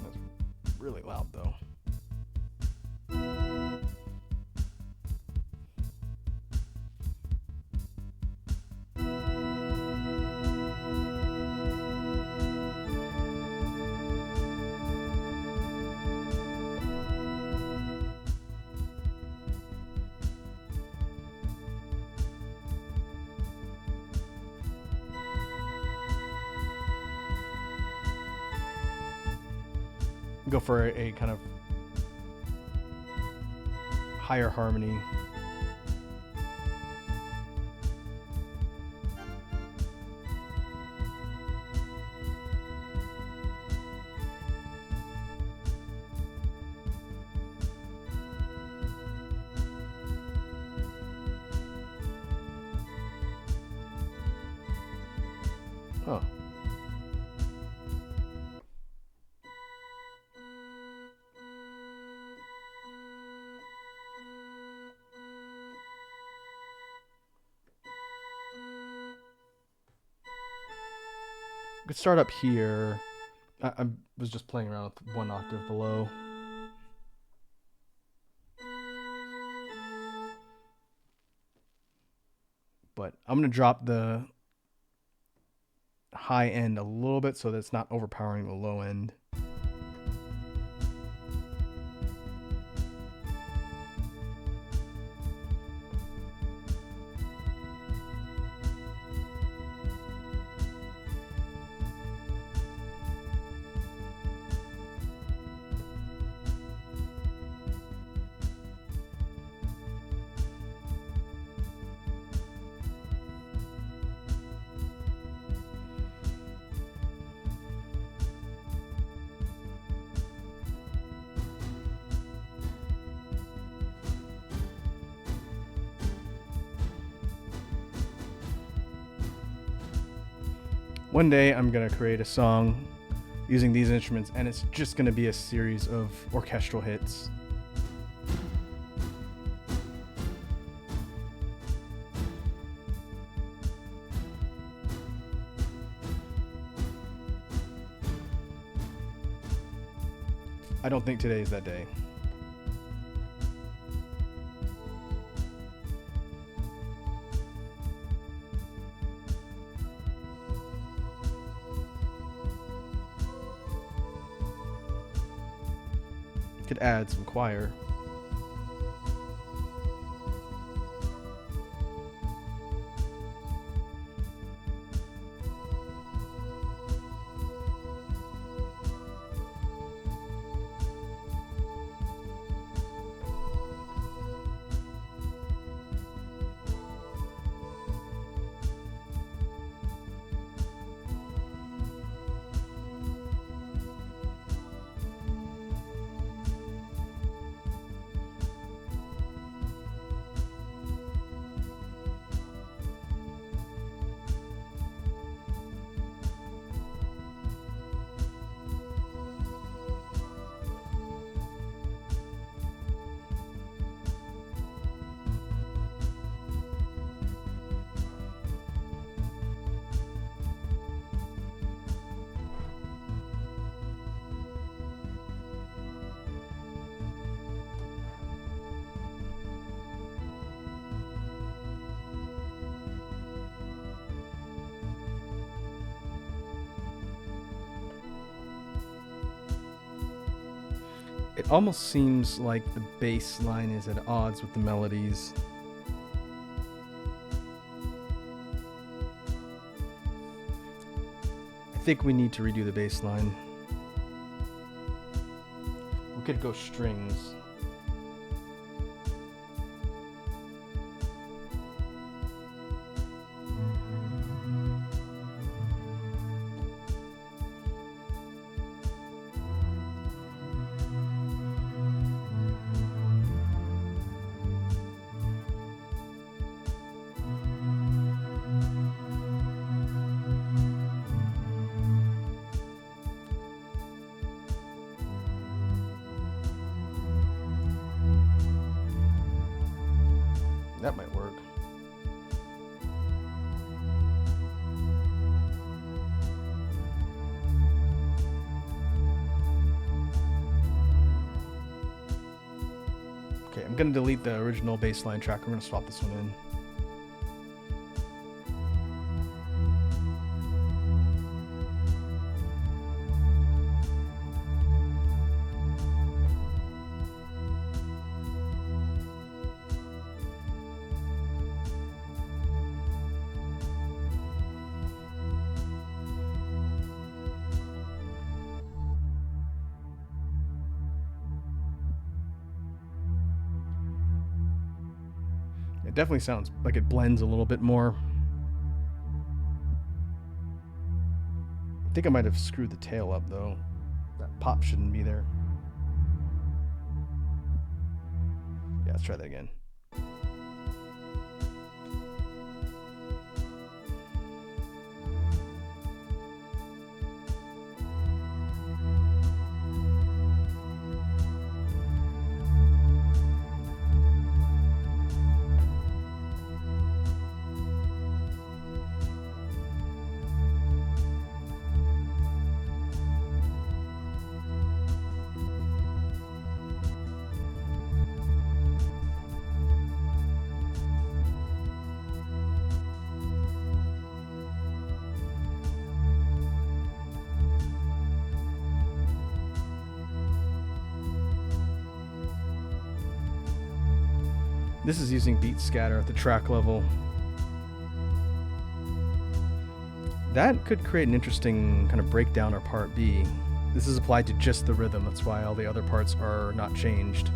Speaker 1: That's really loud though. Go for a kind of higher harmony. Huh. We could start up here. I was just playing around with one octave below. But but I'm going to drop the high end a little bit so that it's not overpowering the low end. One day I'm going to create a song using these instruments, and it's just going to be a series of orchestral hits. I don't think today is that day. Could add some choir. It almost seems like the bass line is at odds with the melodies. I think we need to redo the bass line. We could go strings. That might work. Okay, I'm gonna delete the original bassline track. We're gonna swap this one in. It definitely sounds like it blends a little bit more. I think I might have screwed the tail up though. That pop shouldn't be there. Yeah, let's try that again. This is using beat scatter at the track level. That could create an interesting kind of breakdown or part B. This is applied to just the rhythm, that's why all the other parts are not changed.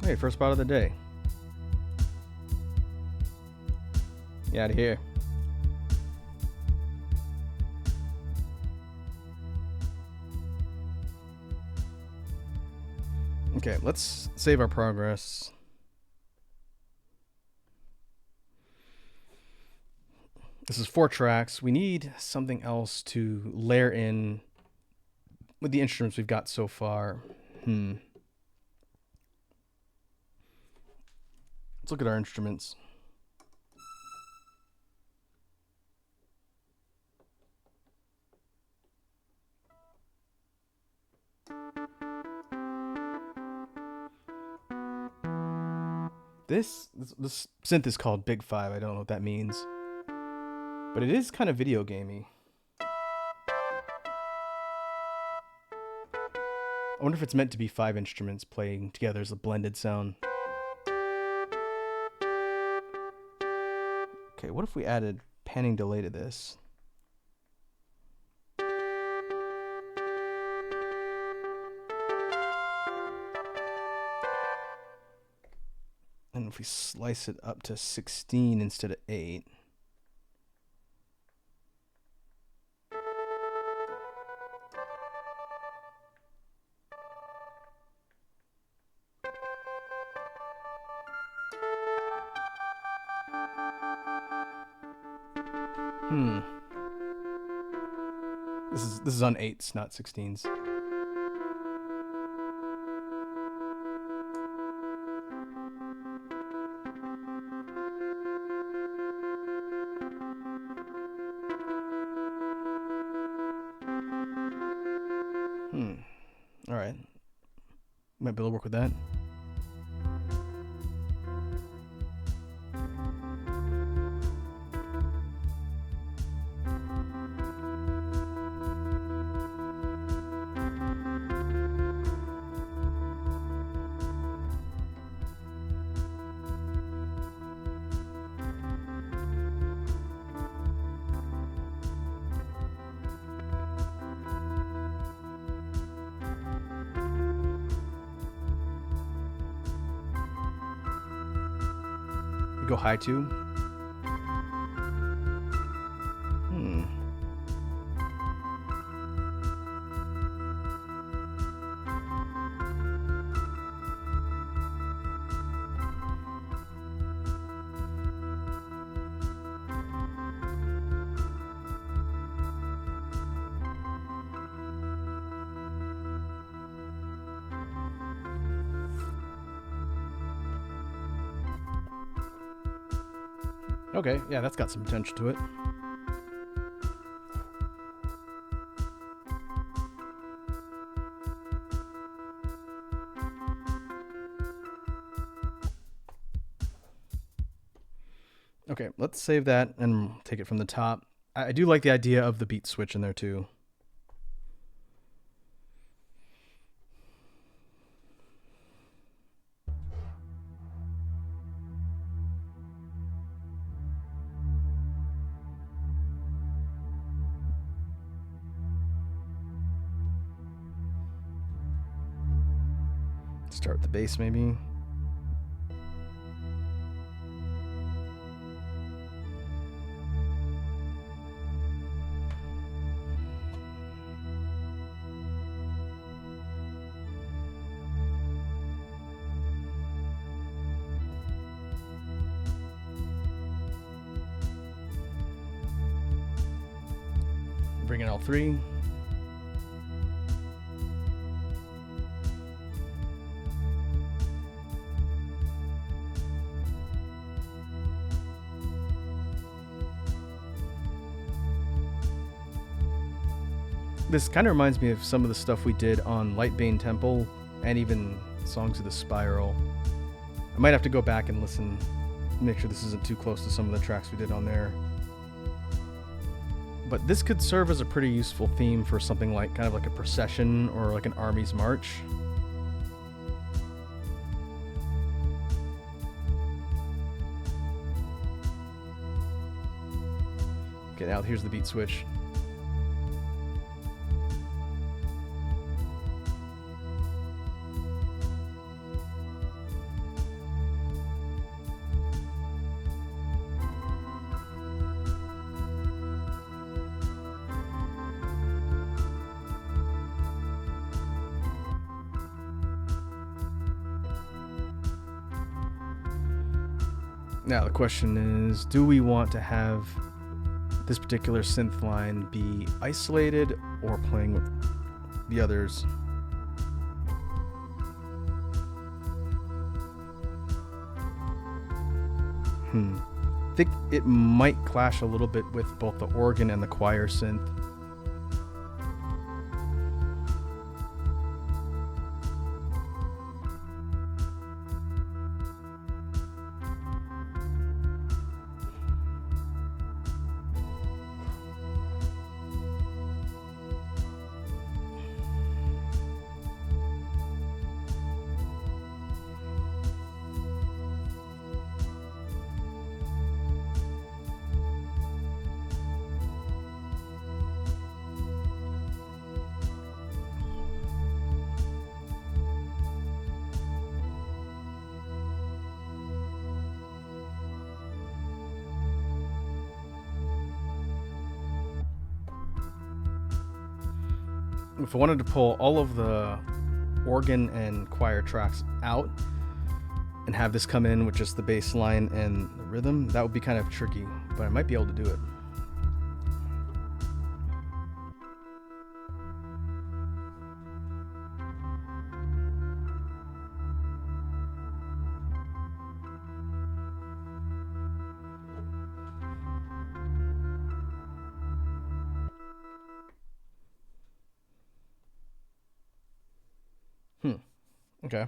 Speaker 1: Hey, first spot of the day. Get out of here. Okay, let's save our progress. This is 4 tracks. We need something else to layer in with the instruments we've got so far. Let's look at our instruments. This synth is called Big 5. I don't know what that means. But it is kind of video gamey. I wonder if it's meant to be 5 instruments playing together as a blended sound. Okay, what if we added panning delay to this? And if we slice it up to 16 instead of 8. This is on 8s, not 16s. All right. Might be able to work with that. Go high too. Okay, yeah, that's got some potential to it. Okay, let's save that and take it from the top. I do like the idea of the beat switch in there too. Start with the bass maybe. Bring in all 3. This kind of reminds me of some of the stuff we did on Lightbane Temple and even Songs of the Spiral. I might have to go back and listen, make sure this isn't too close to some of the tracks we did on there. But this could serve as a pretty useful theme for something like kind of like a procession or like an army's march. Okay, now here's the beat switch. Now the question is, do we want to have this particular synth line be isolated or playing with the others? I think it might clash a little bit with both the organ and the choir synth. If I wanted to pull all of the organ and choir tracks out and have this come in with just the bass line and the rhythm, that would be kind of tricky, but I might be able to do it. Okay.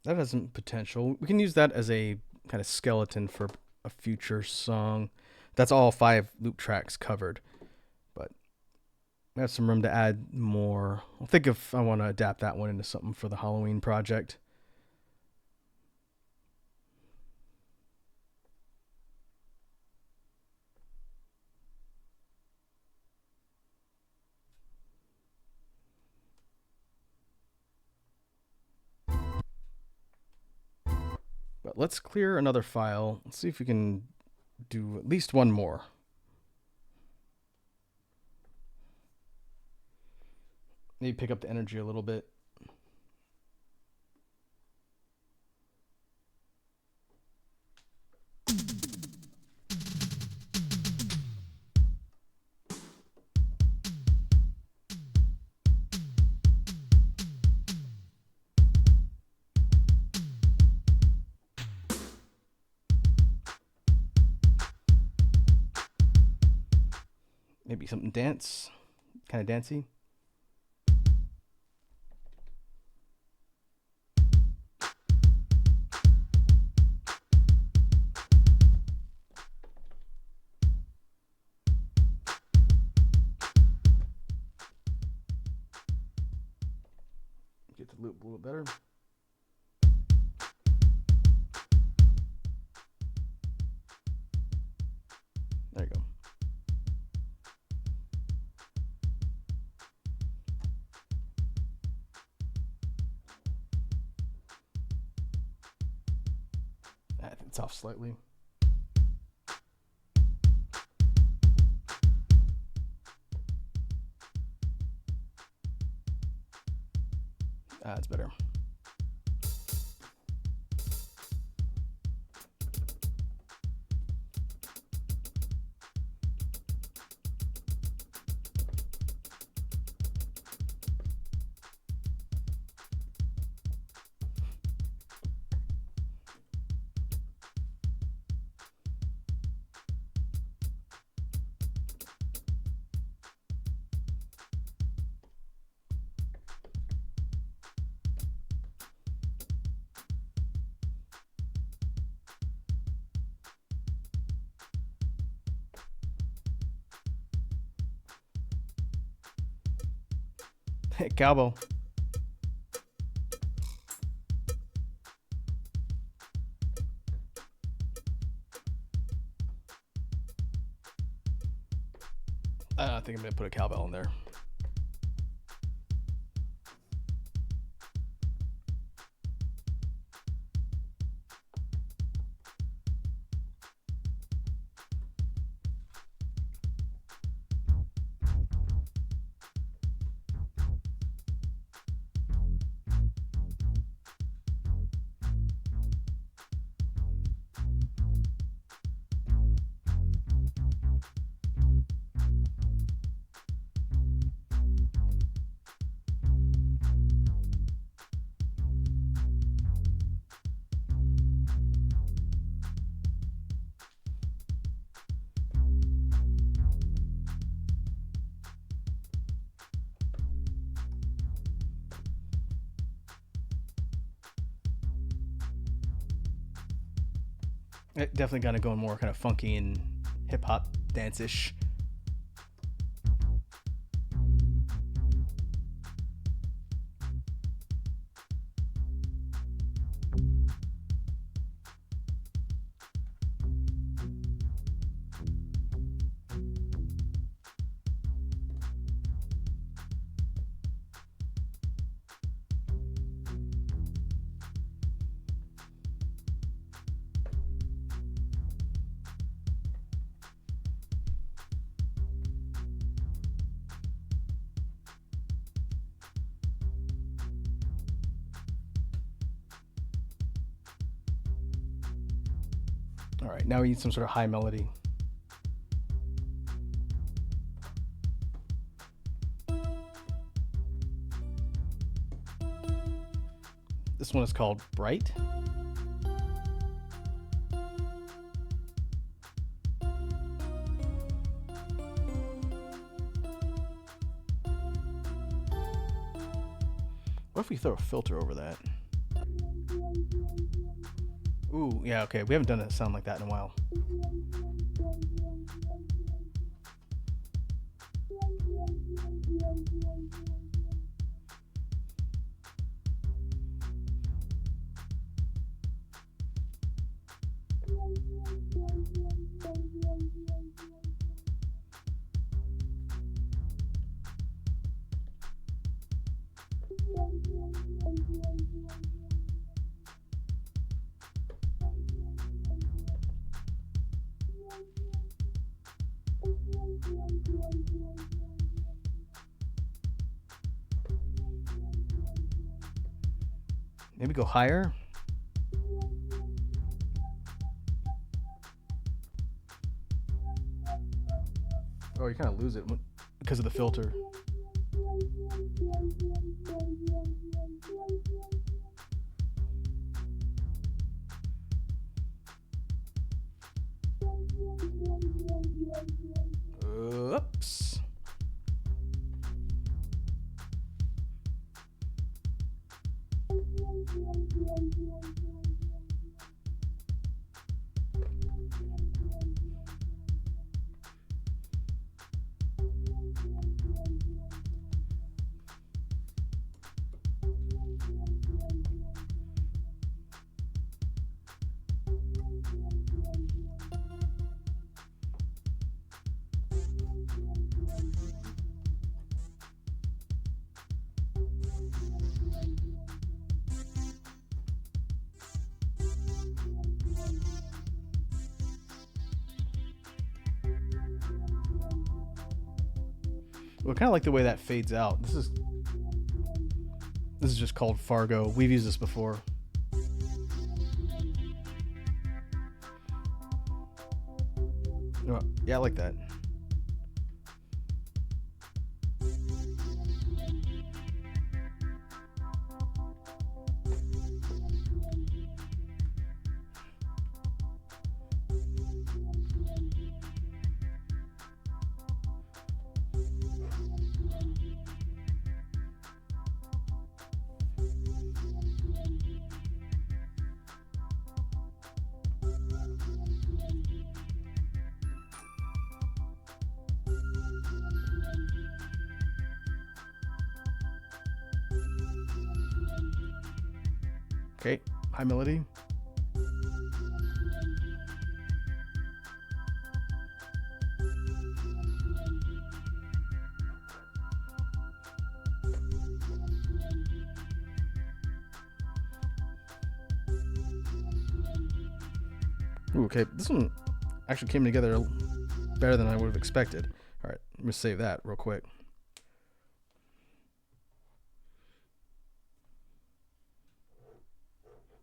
Speaker 1: That has some potential. We can use that as a kind of skeleton for a future song. That's all 5 loop tracks covered. But I have some room to add more. I'll think if I want to adapt that one into something for the Halloween project. But let's clear another file. Let's see if we can do at least one more. Maybe pick up the energy a little bit. Maybe something dance, kind of dancey. Get the loop a little better. There you go. It's off slightly. That's better. Hey, Cowbell. I think I'm going to put a cowbell in there. It definitely kind of going more kind of funky and hip hop dance-ish. All right, now we need some sort of high melody. This one is called Bright. What if we throw a filter over that? Ooh, yeah, okay. We haven't done a sound like that in a while. Maybe go higher. Oh, you kind of lose it because of the filter. Oops. Well, I kind of like the way that fades out. This is just called Fargo. We've used this before. Oh, yeah, I like that. Okay, high melody. Ooh, okay, this one actually came together better than I would have expected. All right, let me save that real quick.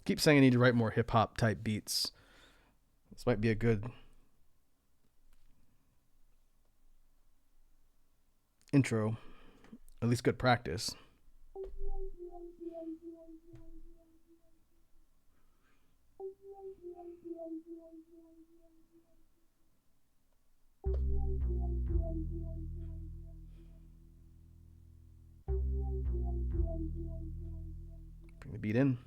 Speaker 1: Keep saying I need to write more hip hop type beats. This might be a good intro, at least good practice. Bring the beat in.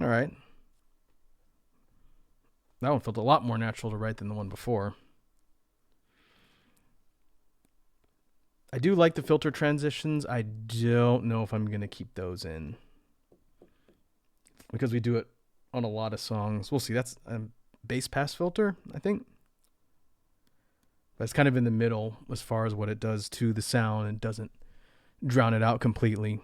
Speaker 1: All right. That one felt a lot more natural to write than the one before. I do like the filter transitions. I don't know if I'm going to keep those in, because we do it on a lot of songs. We'll see. That's a bass pass filter, I think. But it's kind of in the middle as far as what it does to the sound and doesn't drown it out completely.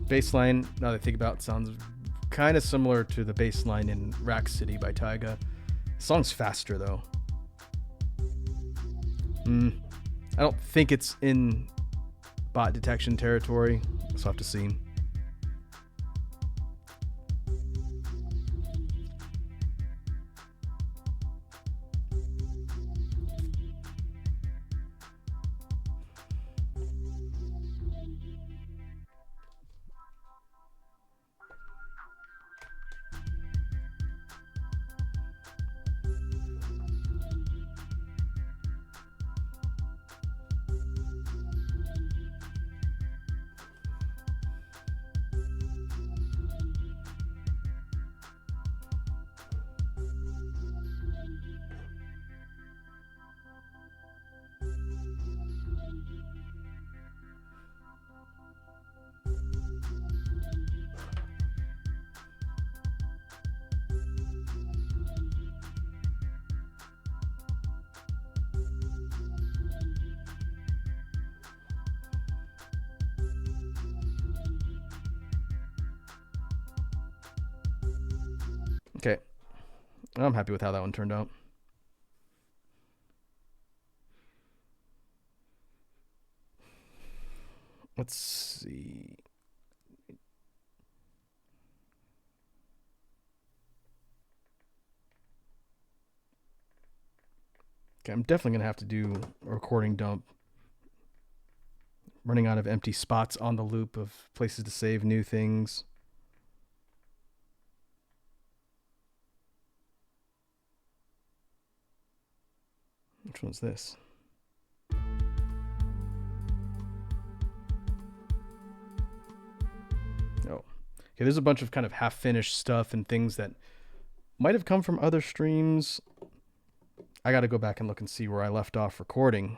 Speaker 1: Bassline, now that I think about it, sounds kind of similar to the bassline in Rack City by Tyga. The song's faster though. I don't think it's in bot detection territory, so I'll have to see. Okay. I'm happy with how that one turned out. Let's see. Okay, I'm definitely going to have to do a recording dump. Running out of empty spots on the loop of places to save new things. Which one's this? Oh. Okay, there's a bunch of kind of half-finished stuff and things that might have come from other streams. I got to go back and look and see where I left off recording.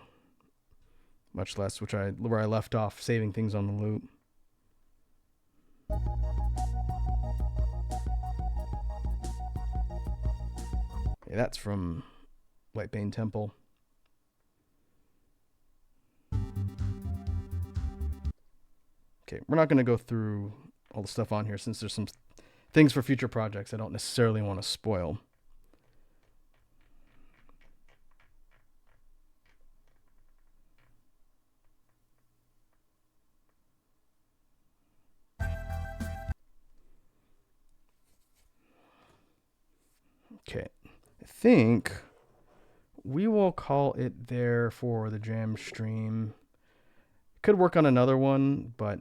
Speaker 1: Much less where I left off saving things on the loop. Okay, that's from Whitebane Temple. Okay, we're not going to go through all the stuff on here since there's some things for future projects I don't necessarily want to spoil. Okay, I think we will call it there for the jam stream. Could work on another one, but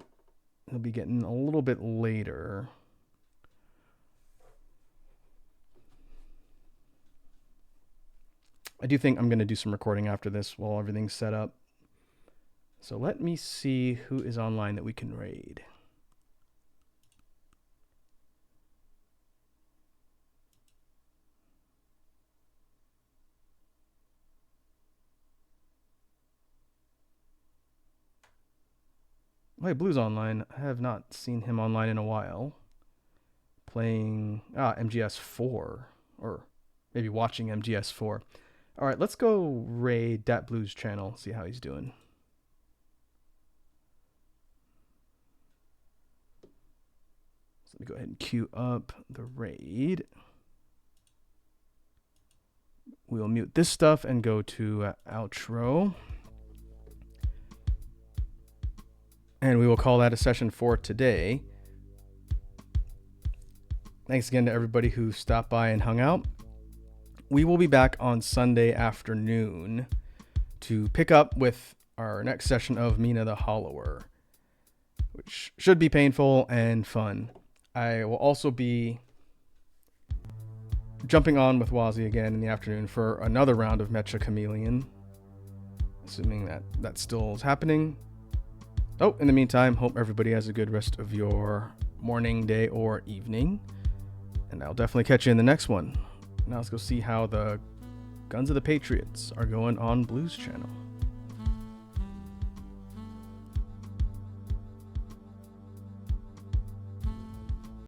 Speaker 1: it'll be getting a little bit later. I do think I'm going to do some recording after this while everything's set up. So let me see who is online that we can raid. Hey, Blue's online. I have not seen him online in a while. Playing MGS4, or maybe watching MGS4. All right, let's go raid Dat Blue's channel, see how he's doing. So let me go ahead and queue up the raid. We'll mute this stuff and go to outro. And we will call that a session for today. Thanks again to everybody who stopped by and hung out. We will be back on Sunday afternoon to pick up with our next session of Mina the Hollower, which should be painful and fun. I will also be jumping on with Wazi again in the afternoon for another round of Mecha Chameleon, assuming that still is happening. Oh, in the meantime, hope everybody has a good rest of your morning, day, or evening. And I'll definitely catch you in the next one. Now let's go see how the Guns of the Patriots are going on Blue's channel.